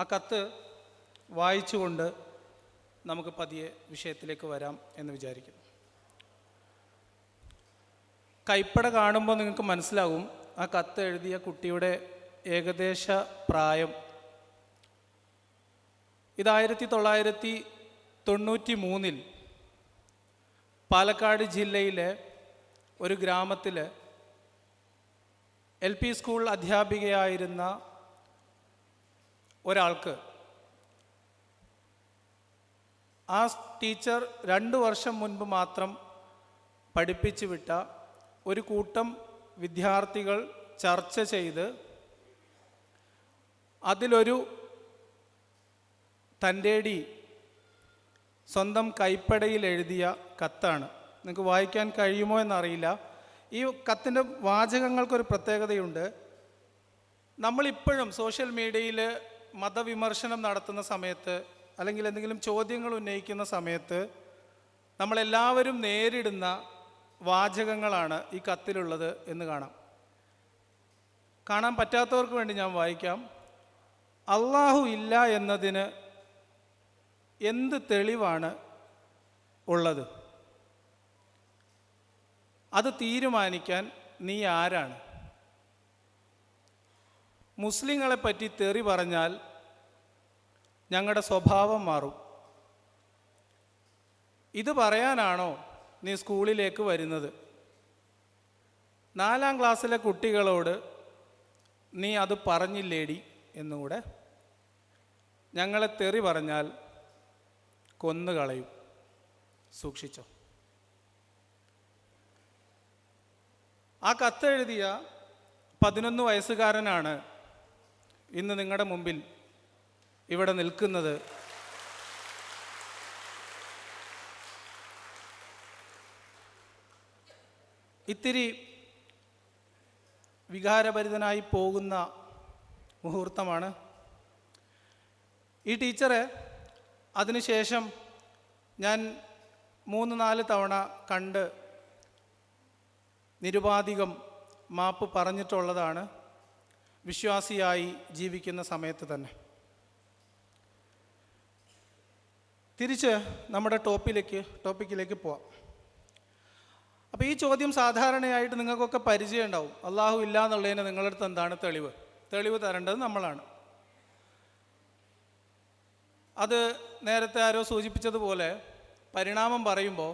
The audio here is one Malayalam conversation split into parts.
ആ കത്ത് വായിച്ചുകൊണ്ട് നമുക്ക് പതിയെ വിഷയത്തിലേക്ക് വരാം എന്ന് വിചാരിക്കുന്നു. കൈപ്പട കാണുമ്പോൾ നിങ്ങൾക്ക് മനസ്സിലാവും ആ കത്ത് എഴുതിയ കുട്ടിയുടെ ഏകദേശ പ്രായം. ഇത് 1993 പാലക്കാട് ജില്ലയിലെ ഒരു ഗ്രാമത്തിൽ LP സ്കൂൾ അധ്യാപികയായിരുന്ന ഒരാൾക്ക് ആ ടീച്ചർ 2 വർഷം മുൻപ് മാത്രം പഠിപ്പിച്ചു വിട്ട ഒരു കൂട്ടം വിദ്യാർത്ഥികൾ ചർച്ച ചെയ്ത് അതിലൊരു തൻ്റെടി സ്വന്തം കൈപ്പടയിൽ എഴുതിയ കത്താണ്. നിങ്ങൾക്ക് വായിക്കാൻ കഴിയുമോ എന്നറിയില്ല. ഈ കത്തിൻ്റെ വാചകങ്ങൾക്കൊരു പ്രത്യേകതയുണ്ട്. നമ്മളിപ്പോഴും സോഷ്യൽ മീഡിയയിൽ മതവിമർശനം നടത്തുന്ന സമയത്ത് അല്ലെങ്കിൽ എന്തെങ്കിലും ചോദ്യങ്ങൾ ഉന്നയിക്കുന്ന സമയത്ത് നമ്മളെല്ലാവരും നേരിടുന്ന വാചകങ്ങളാണ് ഈ കത്തിലുള്ളത് എന്ന് കാണാൻ പറ്റാത്തവർക്ക് വേണ്ടി ഞാൻ വായിക്കാം. അള്ളാഹു ഇല്ല എന്നതിന് എന്ത് തെളിവാണ് ഉള്ളത്? അത് തീരുമാനിക്കാൻ നീ ആരാണ്? മുസ്ലിങ്ങളെ പറ്റി തെറി പറഞ്ഞാൽ ഞങ്ങളുടെ സ്വഭാവം മാറും. ഇത് പറയാനാണോ നീ സ്കൂളിലേക്ക് വരുന്നത്? 4ാം ക്ലാസ്സിലെ കുട്ടികളോട് നീ അത് പറഞ്ഞില്ലേടി എന്നുകൂടെ. ഞങ്ങളെ തെറി പറഞ്ഞാൽ കൊന്നുകളയും, സൂക്ഷിച്ചോ. ആ കത്തെഴുതിയ 11 വയസ്സുകാരനാണ് ഇന്ന് നിങ്ങളുടെ മുമ്പിൽ ഇവിടെ നിൽക്കുന്നത്. ഇത്തിരി വികാരഭരിതനായി പോകുന്ന മുഹൂർത്തമാണ്. ഈ ടീച്ചറെ അതിനുശേഷം ഞാൻ 3-4 തവണ കണ്ട് നിരുപാധികം മാപ്പ് പറഞ്ഞിട്ടുള്ളതാണ്, വിശ്വാസിയായി ജീവിക്കുന്ന സമയത്ത് തന്നെ. തിരിച്ച് നമ്മുടെ ടോപ്പിക്കിലേക്ക് പോവാം. അപ്പോൾ ഈ ചോദ്യം സാധാരണയായിട്ട് നിങ്ങൾക്കൊക്കെ പരിചയം ഉണ്ടാവും. അള്ളാഹു ഇല്ല എന്നുള്ളതിന് നിങ്ങളുടെ അടുത്ത് എന്താണ് തെളിവ് തരേണ്ടത് നമ്മളാണ്. അത് നേരത്തെ ആരോ സൂചിപ്പിച്ചതുപോലെ പരിണാമം പറയുമ്പോൾ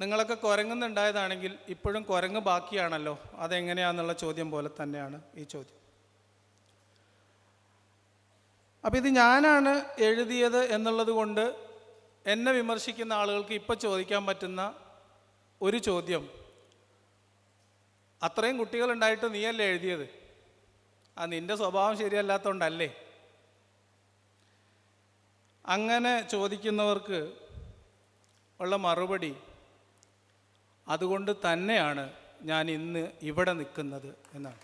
നിങ്ങളൊക്കെ കുരങ്ങുന്നുണ്ടായതാണെങ്കിൽ ഇപ്പോഴും കുരങ്ങ് ബാക്കിയാണല്ലോ, അതെങ്ങനെയാണെന്നുള്ള ചോദ്യം പോലെ തന്നെയാണ് ഈ ചോദ്യം. അപ്പോൾ ഇത് ഞാനാണ് എഴുതിയത് എന്നുള്ളത് കൊണ്ട് എന്നെ വിമർശിക്കുന്ന ആളുകൾക്ക് ഇപ്പോൾ ചോദിക്കാൻ പറ്റുന്ന ഒരു ചോദ്യം, അത്രയും കുട്ടികളുണ്ടായിട്ട് നീയല്ലേ എഴുതിയത്? നിൻ്റെ സ്വഭാവം ശരിയല്ലാത്തതുകൊണ്ടല്ലേ? അങ്ങനെ ചോദിക്കുന്നവർക്ക് ഉള്ള മറുപടി, അതുകൊണ്ട് തന്നെയാണ് ഞാൻ ഇന്ന് ഇവിടെ നിൽക്കുന്നത് എന്നാണ്.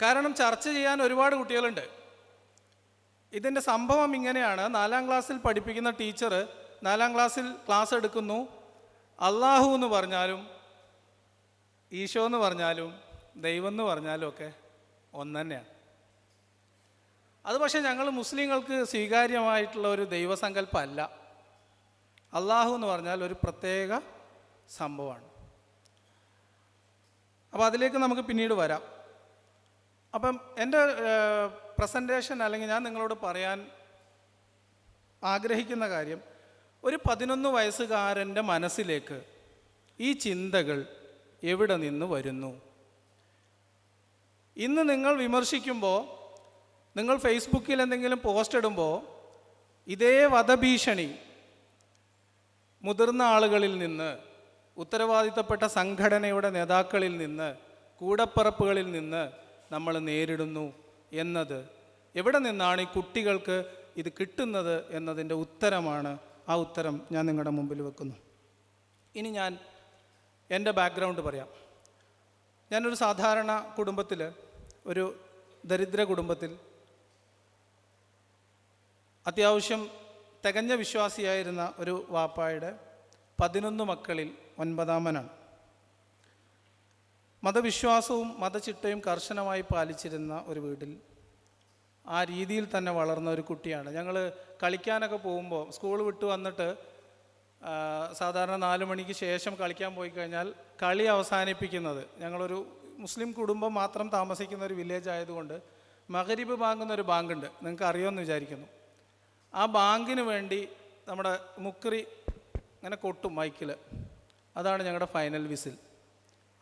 കാരണം ചർച്ച ചെയ്യാൻ ഒരുപാട് കുട്ടികളുണ്ട്. ഇതിൻ്റെ സംഭവം ഇങ്ങനെയാണ്. 4ാം ക്ലാസ്സിൽ പഠിപ്പിക്കുന്ന ടീച്ചർ 4ാം ക്ലാസ്സിൽ ക്ലാസ് എടുക്കുന്നു. അള്ളാഹു എന്ന് പറഞ്ഞാലും ഈശോ എന്ന് പറഞ്ഞാലും ദൈവം എന്ന് പറഞ്ഞാലും ഒക്കെ ഒന്ന് തന്നെയാണ്. അത് പക്ഷേ ഞങ്ങൾ മുസ്ലിങ്ങൾക്ക് സ്വീകാര്യമായിട്ടുള്ള ഒരു ദൈവസങ്കല്പമല്ല. അള്ളാഹു എന്ന് പറഞ്ഞാൽ ഒരു പ്രത്യേക സംഭവമാണ്. അപ്പോൾ അതിലേക്ക് നമുക്ക് പിന്നീട് വരാം. അപ്പം എൻ്റെ പ്രസൻറ്റേഷൻ അല്ലെങ്കിൽ ഞാൻ നിങ്ങളോട് പറയാൻ ആഗ്രഹിക്കുന്ന കാര്യം, ഒരു 11 വയസ്സുകാരൻ്റെ മനസ്സിലേക്ക് ഈ ചിന്തകൾ എവിടെ നിന്ന് വരുന്നു? ഇന്ന് നിങ്ങൾ വിമർശിക്കുമ്പോൾ, നിങ്ങൾ ഫേസ്ബുക്കിൽ എന്തെങ്കിലും പോസ്റ്റ് ഇടുമ്പോൾ ഇതേ വധഭീഷണി മുതിർന്ന ആളുകളിൽ നിന്ന്, ഉത്തരവാദിത്തപ്പെട്ട സംഘടനയുടെ നേതാക്കളിൽ നിന്ന്, കൂടപ്പിറപ്പുകളിൽ നിന്ന് നമ്മൾ നേരിടുന്നു എന്നത് എവിടെ നിന്നാണ് ഈ കുട്ടികൾക്ക് ഇത് കിട്ടുന്നത് എന്നതിൻ്റെ ഉത്തരമാണ്. ആ ഉത്തരം ഞാൻ നിങ്ങളുടെ മുമ്പിൽ വെക്കുന്നു. ഇനി ഞാൻ എൻ്റെ ബാക്ക്ഗ്രൗണ്ട് പറയാം. ഞാനൊരു സാധാരണ കുടുംബത്തിൽ, ഒരു ദരിദ്ര കുടുംബത്തിൽ അത്യാവശ്യം തികഞ്ഞ വിശ്വാസിയായിരുന്ന ഒരു വാപ്പായുടെ 11 മക്കളിൽ 9ാമനാണ്. മതവിശ്വാസവും മതചിട്ടയും കർശനമായി പാലിച്ചിരുന്ന ഒരു വീട്ടിൽ ആ രീതിയിൽ തന്നെ വളർന്ന ഒരു കുട്ടിയാണ്. ഞങ്ങൾ കളിക്കാനൊക്കെ പോകുമ്പോൾ സ്കൂൾ വിട്ട് വന്നിട്ട് സാധാരണ 4 മണിക്ക് ശേഷം കളിക്കാൻ പോയി കഴിഞ്ഞാൽ കളി അവസാനിപ്പിക്കുന്നത്, ഞങ്ങളൊരു മുസ്ലിം കുടുംബം മാത്രം താമസിക്കുന്ന ഒരു വില്ലേജ് ആയതുകൊണ്ട് മഗ്രിബ് ബാങ്കുന്നൊരു ബാങ്കുണ്ട്, നിങ്ങൾക്ക് അറിയുമെന്ന് വിചാരിക്കുന്നു. ആ ബാങ്കിന് വേണ്ടി നമ്മുടെ മുക്രി ഇങ്ങനെ കൊട്ടും മൈക്കിൽ, അതാണ് ഞങ്ങളുടെ ഫൈനൽ വിസിൽ.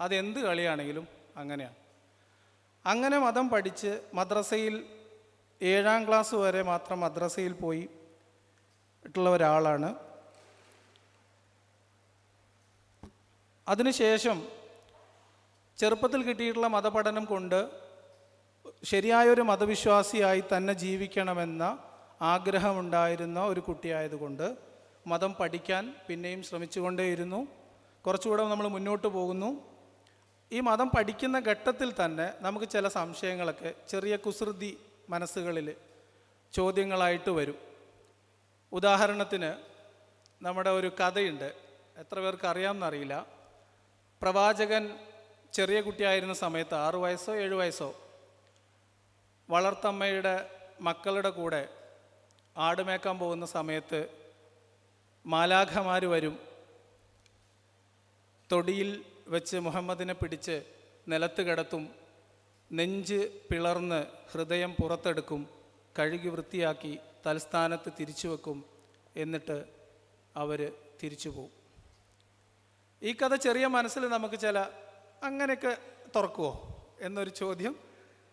അതെന്ത് കളിയാണെങ്കിലും അങ്ങനെയാണ്. അങ്ങനെ മതം പഠിച്ച് മദ്രസയിൽ 7ാം ക്ലാസ് വരെ മാത്രം മദ്രസയിൽ പോയി ട്ടുള്ള ഒരാളാണ്. അതിനുശേഷം ചെറുപ്പത്തിൽ കിട്ടിയിട്ടുള്ള മതപഠനം കൊണ്ട് ശരിയായൊരു മതവിശ്വാസിയായി തന്നെ ജീവിക്കണമെന്ന ആഗ്രഹമുണ്ടായിരുന്ന ഒരു കുട്ടിയായതുകൊണ്ട് മതം പഠിക്കാൻ പിന്നെയും ശ്രമിച്ചുകൊണ്ടേയിരുന്നു. കുറച്ചുകൂടെ നമ്മൾ മുന്നോട്ട് പോകുന്നു. ഈ മതം പഠിക്കുന്ന ഘട്ടത്തിൽ തന്നെ നമുക്ക് ചില സംശയങ്ങളൊക്കെ ചെറിയ കുസൃതി മനസ്സുകളിൽ ചോദ്യങ്ങളായിട്ട് വരും. ഉദാഹരണത്തിന് നമ്മുടെ ഒരു കഥയുണ്ട്, എത്ര പേർക്ക് അറിയാമെന്നറിയില്ല. പ്രവാചകൻ ചെറിയ കുട്ടിയായിരുന്ന സമയത്ത് 6 വയസ്സോ 7 വയസ്സോ വളർത്തമ്മയുടെ മക്കളുടെ കൂടെ ആടുമേക്കാൻ പോകുന്ന സമയത്ത് മാലാഖമാർ വരും, തൊടിയിൽ വെച്ച് മുഹമ്മദിനെ പിടിച്ച് നിലത്ത് കിടത്തും, നെഞ്ച് പിളർന്ന് ഹൃദയം പുറത്തെടുക്കും, കഴുകി വൃത്തിയാക്കി തൽസ്ഥാനത്ത് തിരിച്ചു വെക്കും, എന്നിട്ട് അവർ തിരിച്ചു പോകും. ഈ കഥ ചെറിയ മനസ്സിൽ നമുക്ക് ചില അങ്ങനെയൊക്കെ തുറക്കുമോ എന്നൊരു ചോദ്യം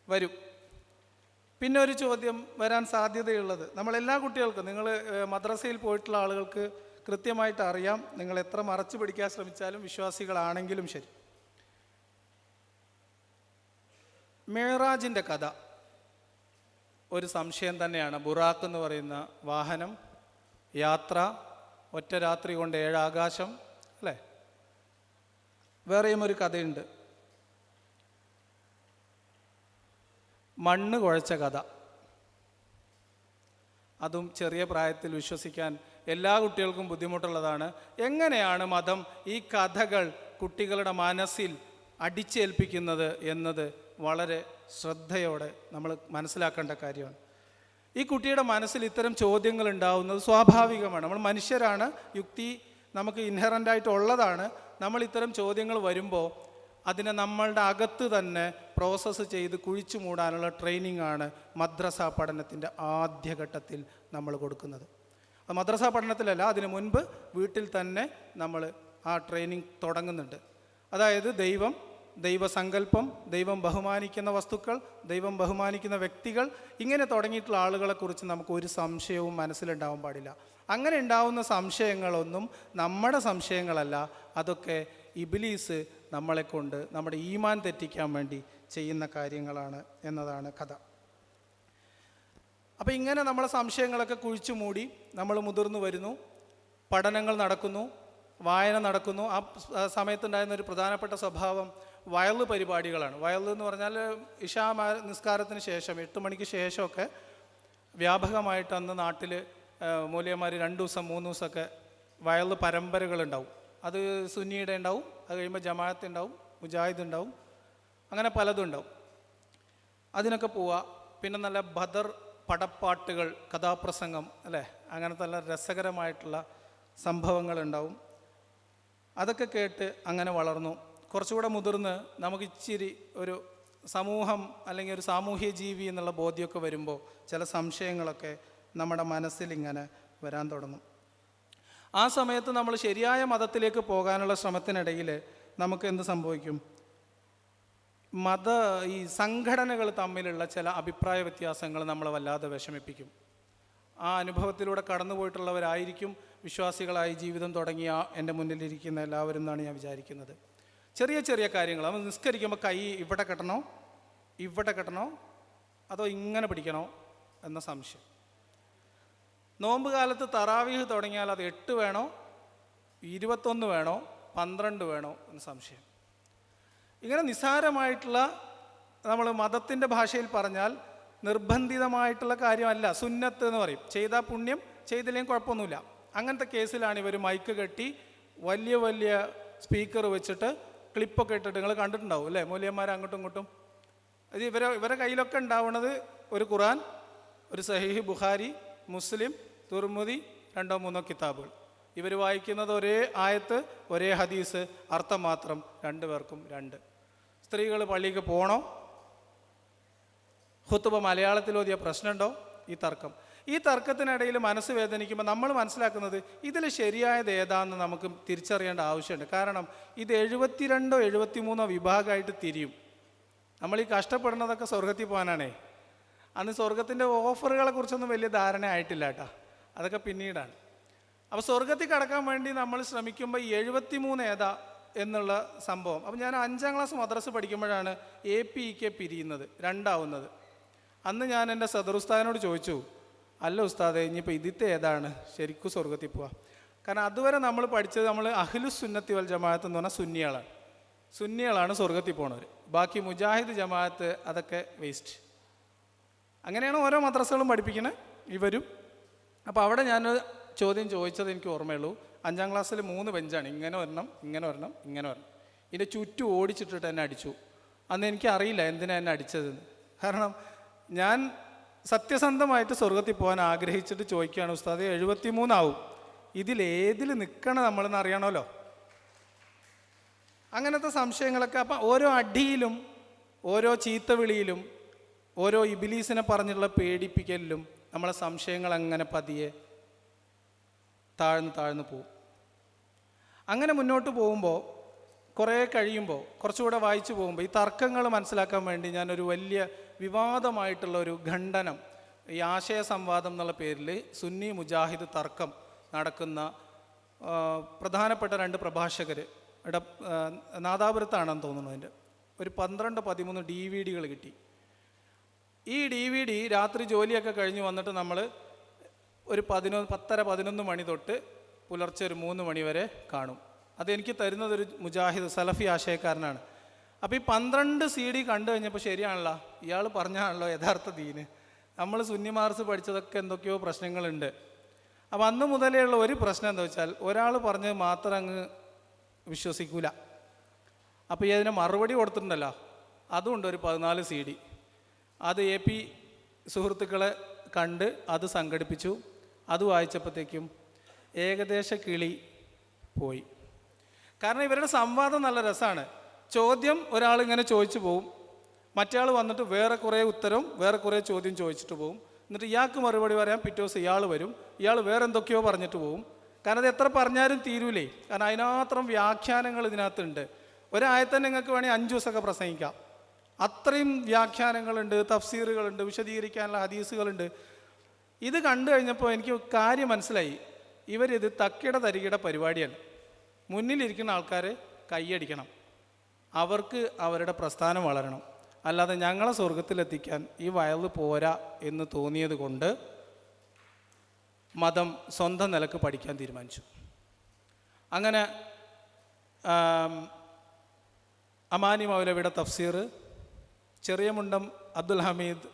വരും. പിന്നെ ഒരു ചോദ്യം വരാൻ സാധ്യതയുള്ളത്, നമ്മളെല്ലാ കുട്ടികൾക്കും, നിങ്ങൾ മദ്രസയിൽ പോയിട്ടുള്ള ആളുകൾക്ക് കൃത്യമായിട്ട് അറിയാം, നിങ്ങൾ എത്ര മറച്ചു പിടിക്കാൻ ശ്രമിച്ചാലും വിശ്വാസികളാണെങ്കിലും ശരി, മേറാജിൻ്റെ കഥ ഒരു സംശയം തന്നെയാണ്. ബുറാഖ് എന്ന് പറയുന്ന വാഹനം, യാത്ര, ഒറ്റ രാത്രി കൊണ്ട് 7 ആകാശം, അല്ലേ? വേറെയും ഒരു കഥയുണ്ട്, മണ്ണ് കുഴച്ച കഥ. അതും ചെറിയ പ്രായത്തിൽ വിശ്വസിക്കാൻ എല്ലാ കുട്ടികൾക്കും ബുദ്ധിമുട്ടുള്ളതാണ്. എങ്ങനെയാണ് മതം ഈ കഥകൾ കുട്ടികളുടെ മനസ്സിൽ അടിച്ചേൽപ്പിക്കുന്നത് എന്നത് വളരെ ശ്രദ്ധയോടെ നമ്മൾ മനസ്സിലാക്കേണ്ട കാര്യമാണ്. ഈ കുട്ടിയുടെ മനസ്സിൽ ഇത്തരം ചോദ്യങ്ങൾ ഉണ്ടാവുന്നത് സ്വാഭാവികമാണ്. നമ്മൾ മനുഷ്യരാണ്, യുക്തി നമുക്ക് ഇൻഹറൻ്റായിട്ട് ഉള്ളതാണ്. നമ്മൾ ഇത്തരം ചോദ്യങ്ങൾ വരുമ്പോൾ അതിനെ നമ്മളുടെ അകത്ത് തന്നെ പ്രോസസ്സ് ചെയ്ത് കുഴിച്ചു മൂടാനുള്ള ട്രെയിനിങ് ആണ് മദ്രസ പഠനത്തിൻ്റെ ആദ്യഘട്ടത്തിൽ നമ്മൾ കൊടുക്കുന്നത്. അത് മദ്രസ പഠനത്തിലല്ല, അതിനു മുൻപ് വീട്ടിൽ തന്നെ നമ്മൾ ആ ട്രെയിനിങ് തുടങ്ങുന്നുണ്ട്. അതായത് ദൈവം, ദൈവസങ്കല്പം, ദൈവം ബഹുമാനിക്കുന്ന വസ്തുക്കൾ, ദൈവം ബഹുമാനിക്കുന്ന വ്യക്തികൾ, ഇങ്ങനെ തുടങ്ങിയിട്ടുള്ള ആളുകളെക്കുറിച്ച് നമുക്ക് ഒരു സംശയവും മനസ്സിലുണ്ടാവാൻ പാടില്ല. അങ്ങനെ ഉണ്ടാവുന്ന സംശയങ്ങളൊന്നും നമ്മുടെ സംശയങ്ങളല്ല, അതൊക്കെ ഇബ്ലീസ് നമ്മളെക്കൊണ്ട് നമ്മുടെ ഈമാൻ തെറ്റിക്കാൻ വേണ്ടി ചെയ്യുന്ന കാര്യങ്ങളാണ് എന്നതാണ് കഥ. അപ്പോൾ ഇങ്ങനെ നമ്മളെ സംശയങ്ങളൊക്കെ കുഴിച്ചു മൂടി നമ്മൾ മുതിർന്നു വരുന്നു, പഠനങ്ങൾ നടക്കുന്നു, വായന നടക്കുന്നു. ആ സമയത്തുണ്ടായിരുന്ന ഒരു പ്രധാനപ്പെട്ട സ്വഭാവം വയല് പരിപാടികളാണ്. വയല് എന്ന് പറഞ്ഞാൽ ഇശാ നിസ്കാരത്തിന് ശേഷം 8 മണിക്ക് ശേഷമൊക്കെ വ്യാപകമായിട്ട് അന്ന് നാട്ടിൽ മൂല്യന്മാർ 2 ദിവസം 3 ദിവസമൊക്കെ വയല് പരമ്പരകളുണ്ടാവും. അത് സുന്നിയുടെ ഉണ്ടാവും, അത് കഴിയുമ്പോൾ ജമാഅത്ത് ഉണ്ടാവും, മുജാഹിദ് ഉണ്ടാവും, അങ്ങനെ പലതും ഉണ്ടാവും. അതിനൊക്കെ പോവുക. പിന്നെ നല്ല ബദർ പടപ്പാട്ടുകൾ, കഥാപ്രസംഗം, അല്ലേ, അങ്ങനത്തെ നല്ല രസകരമായിട്ടുള്ള സംഭവങ്ങളുണ്ടാവും. അതൊക്കെ കേട്ട് അങ്ങനെ വളർന്നു. കുറച്ചുകൂടെ മുതിർന്ന് നമുക്ക് ഇച്ചിരി ഒരു സമൂഹം അല്ലെങ്കിൽ ഒരു സാമൂഹ്യ ജീവി എന്നുള്ള ബോധ്യമൊക്കെ വരുമ്പോൾ ചില സംശയങ്ങളൊക്കെ നമ്മുടെ മനസ്സിൽ ഇങ്ങനെ വരാൻ തുടങ്ങും. ആ സമയത്ത് നമ്മൾ ശരിയായ മതത്തിലേക്ക് പോകാനുള്ള ശ്രമത്തിനിടയിൽ നമുക്ക് എന്ത് സംഭവിക്കും? ഈ സംഘടനകൾ തമ്മിലുള്ള ചില അഭിപ്രായ വ്യത്യാസങ്ങൾ നമ്മളെ വല്ലാതെ വിഷമിപ്പിക്കും. ആ അനുഭവത്തിലൂടെ കടന്നുപോയിട്ടുള്ളവരായിരിക്കും വിശ്വാസികളായി ജീവിതം തുടങ്ങിയ എൻ്റെ മുന്നിലിരിക്കുന്ന എല്ലാവരും എന്നാണ് ഞാൻ വിചാരിക്കുന്നത്. ചെറിയ ചെറിയ കാര്യങ്ങൾ, നമ്മൾ നിസ്കരിക്കുമ്പോൾ കൈ ഇവിടെ കെട്ടണോ അതോ ഇങ്ങനെ പിടിക്കണോ എന്ന സംശയം. നോമ്പ് കാലത്ത് തറാവീഹ് തുടങ്ങിയാൽ അത് 8 വേണോ 21 വേണോ 12 വേണോ എന്ന സംശയം. ഇങ്ങനെ നിസ്സാരമായിട്ടുള്ള, നമ്മൾ മതത്തിൻ്റെ ഭാഷയിൽ പറഞ്ഞാൽ നിർബന്ധിതമായിട്ടുള്ള കാര്യമല്ല, സുന്നത്ത് എന്ന് പറയും. ചെയ്താൽ പുണ്യം, ചെയ്തില്ലെങ്കിൽ കുഴപ്പമൊന്നുമില്ല. അങ്ങനത്തെ കേസിലാണ് ഇവർ മൈക്ക് കെട്ടി വലിയ വലിയ സ്പീക്കർ വെച്ചിട്ട് ക്ലിപ്പൊക്കെ ഇട്ടിട്ട് നിങ്ങൾ കണ്ടിട്ടുണ്ടാവും അല്ലേ, മൂല്യന്മാർ അങ്ങോട്ടും ഇങ്ങോട്ടും. അത് ഇവരെ കയ്യിലൊക്കെ ഉണ്ടാവുന്നത് ഒരു ഖുർആൻ, ഒരു സഹീഹ് ബുഖാരി, മുസ്ലിം, തുർമുദി, 2-3 കിതാബുകൾ. ഇവർ വായിക്കുന്നത് ഒരേ ആയത്ത്, ഒരേ ഹദീസ്, അർത്ഥം മാത്രം 2 പേർക്കും 2. സ്ത്രീകൾ പള്ളിക്ക് പോകണോ, ഖുത്ബ മലയാളത്തിൽ ഓതിയ പ്രശ്നമുണ്ടോ, ഈ തർക്കം. ഈ തർക്കത്തിനിടയിൽ മനസ്സ് വേദനിക്കുമ്പോൾ നമ്മൾ മനസ്സിലാക്കുന്നത് ഇതിൽ ശരിയായത് ഏതാണെന്ന് നമുക്ക് തിരിച്ചറിയേണ്ട ആവശ്യമുണ്ട്. കാരണം ഇത് 72 73 വിഭാഗമായിട്ട് തിരിയും. നമ്മൾ ഈ കഷ്ടപ്പെടുന്നതൊക്കെ സ്വർഗത്തിൽ പോകാനാണേ. അന്ന് സ്വർഗത്തിൻ്റെ ഓഫറുകളെ കുറിച്ചൊന്നും വലിയ ധാരണ ആയിട്ടില്ല കേട്ടോ, അതൊക്കെ പിന്നീടാണ്. അപ്പോൾ സ്വർഗത്തിൽ കടക്കാൻ വേണ്ടി നമ്മൾ ശ്രമിക്കുമ്പോൾ ഈ 73 ഏതാ എന്നുള്ള സംഭവം. അപ്പോൾ ഞാൻ 5ാം ക്ലാസ് മദ്രസ പഠിക്കുമ്പോഴാണ് APEK പിരിയുന്നത്, 2 ആവുന്നത്. അന്ന് ഞാൻ എൻ്റെ സദറുസ്താദിനോട് ചോദിച്ചു, അല്ല ഉസ്താദെ ഇനിയിപ്പോൾ ഇതിത്തെ ഏതാണ് ശരിക്കും സ്വർഗത്തിൽ പോവാ? കാരണം അതുവരെ നമ്മൾ പഠിച്ചത് നമ്മൾ അഹ്ലുസ് സുന്നത്തി വൽ ജമാഅത്ത് എന്ന് പറഞ്ഞാൽ സുന്നികളാണ് സ്വർഗത്തിൽ പോണവർ. ബാക്കി മുജാഹിദ് ജമാഅത്ത് അതൊക്കെ വേസ്റ്റ്. അങ്ങനെയാണ് ഓരോ മദ്രസകളും പഠിപ്പിക്കുന്നത് ഇവരും. അപ്പോൾ അവിടെ ഞാൻ ചോദ്യം ചോദിച്ചത് എനിക്ക് ഓർമ്മയുള്ളൂ. 5ാം ക്ലാസ്സിൽ 3 ബെഞ്ചാണ്, ഇങ്ങനെ വരണം, ഇങ്ങനെ വരണം, ഇങ്ങനെ വരണം. ഇതിൻ്റെ ചുറ്റും ഓടിച്ചിട്ടിട്ട് എന്നെ അടിച്ചു. അന്ന് എനിക്കറിയില്ല എന്തിനാണ് എന്നെ അടിച്ചതെന്ന്. കാരണം ഞാൻ സത്യസന്ധമായിട്ട് സ്വർഗത്തിൽ പോകാൻ ആഗ്രഹിച്ചിട്ട് ചോദിക്കുകയാണ്, ഉസ്താദ് 73 ആവും, ഇതിലേതിൽ നിൽക്കണം നമ്മളെന്ന് അറിയണമല്ലോ. അങ്ങനത്തെ സംശയങ്ങളൊക്കെ. അപ്പം ഓരോ അടിയിലും, ഓരോ ചീത്തവിളിയിലും, ഓരോ ഇബിലീസിനെ പറഞ്ഞുള്ള പേടിപ്പിക്കലിലും നമ്മളെ സംശയങ്ങൾ അങ്ങനെ പതിയെ താഴ്ന്നു പോകും. അങ്ങനെ മുന്നോട്ട് പോകുമ്പോൾ കുറേ കഴിയുമ്പോൾ, കുറച്ചുകൂടെ വായിച്ചു പോകുമ്പോൾ ഈ തർക്കങ്ങൾ മനസ്സിലാക്കാൻ വേണ്ടി ഞാനൊരു വലിയ വിവാദമായിട്ടുള്ള ഒരു ഖണ്ഡനം, ഈ ആശയ സംവാദം എന്നുള്ള പേരിൽ സുന്നി മുജാഹിദ് തർക്കം നടക്കുന്ന പ്രധാനപ്പെട്ട 2 പ്രഭാഷകർ നാദാപുരത്താണെന്ന് തോന്നുന്നു. അതിൻ്റെ ഒരു 12-13 DVD കിട്ടി. ഈ DVD രാത്രി ജോലിയൊക്കെ കഴിഞ്ഞ് വന്നിട്ട് നമ്മൾ ഒരു 10:30-11 മണി തൊട്ട് പുലർച്ചെ ഒരു 3 മണി വരെ കാണും. അതെനിക്ക് തരുന്നതൊരു മുജാഹിദ് സലഫി ആശയക്കാരനാണ്. അപ്പോൾ ഈ 12 CD കണ്ടു കഴിഞ്ഞപ്പോൾ ശരിയാണല്ലോ, ഇയാൾ പറഞ്ഞാണല്ലോ യഥാർത്ഥ ദീന്. നമ്മൾ സുന്നി മാർസ് പഠിച്ചതൊക്കെ എന്തൊക്കെയോ പ്രശ്നങ്ങളുണ്ട്. അപ്പോൾ അന്ന് മുതലേ ഉള്ള ഒരു പ്രശ്നം എന്താ വെച്ചാൽ, ഒരാൾ പറഞ്ഞത് മാത്രം അങ്ങ് വിശ്വസിക്കൂല. അപ്പോൾ ഈ അതിനെ മറുപടി കൊടുത്തിട്ടുണ്ടല്ലോ, അതുകൊണ്ട് ഒരു 14 CD. അത് AP സുഹൃത്തുക്കളെ കണ്ട് അത് സംഘടിപ്പിച്ചു. അത് വായിച്ചപ്പോഴത്തേക്കും ഏകദേശ കിളി പോയി. കാരണം ഇവരുടെ സംവാദം നല്ല രസമാണ്. ചോദ്യം ഒരാളിങ്ങനെ ചോദിച്ചു പോവും, മറ്റേ വന്നിട്ട് വേറെ കുറേ ഉത്തരവും വേറെ കുറേ ചോദ്യം ചോദിച്ചിട്ട് പോവും. എന്നിട്ട് ഇയാൾക്ക് മറുപടി പറയാൻ പിറ്റേ ദിവസം ഇയാൾ വരും, ഇയാൾ വേറെ എന്തൊക്കെയോ പറഞ്ഞിട്ട് പോവും. കാരണം അത് എത്ര പറഞ്ഞാലും തീരൂലേ, കാരണം അതിനാത്രം വ്യാഖ്യാനങ്ങൾ ഇതിനകത്തുണ്ട്. ഒരായത്തന്നെ നിങ്ങൾക്ക് വേണമെങ്കിൽ 5 ദിവസമൊക്കെ പ്രസംഗിക്കാം. അത്രയും വ്യാഖ്യാനങ്ങളുണ്ട്, തഫ്സീറുകളുണ്ട്, വിശദീകരിക്കാനുള്ള ഹദീസുകളുണ്ട്. ഇത് കണ്ടു കഴിഞ്ഞപ്പോൾ എനിക്ക് കാര്യം മനസ്സിലായി, ഇവരിത് തക്കിട തരികിട പരിപാടിയാണ്. മുന്നിലിരിക്കുന്ന ആൾക്കാർ കൈയടിക്കണം, അവർക്ക് അവരുടെ പ്രസ്ഥാനം വളരണം. അല്ലാതെ ഞങ്ങളെ സ്വർഗത്തിലെത്തിക്കാൻ ഈ വയല് പോരാ എന്ന് തോന്നിയത് കൊണ്ട് മതം സ്വന്തം നിലക്ക് പഠിക്കാൻ തീരുമാനിച്ചു. അങ്ങനെ അമാനി മൗലവിയുടെ തഫ്സീർ, ചെറിയ മുണ്ടം അബ്ദുൽ ഹമീദ്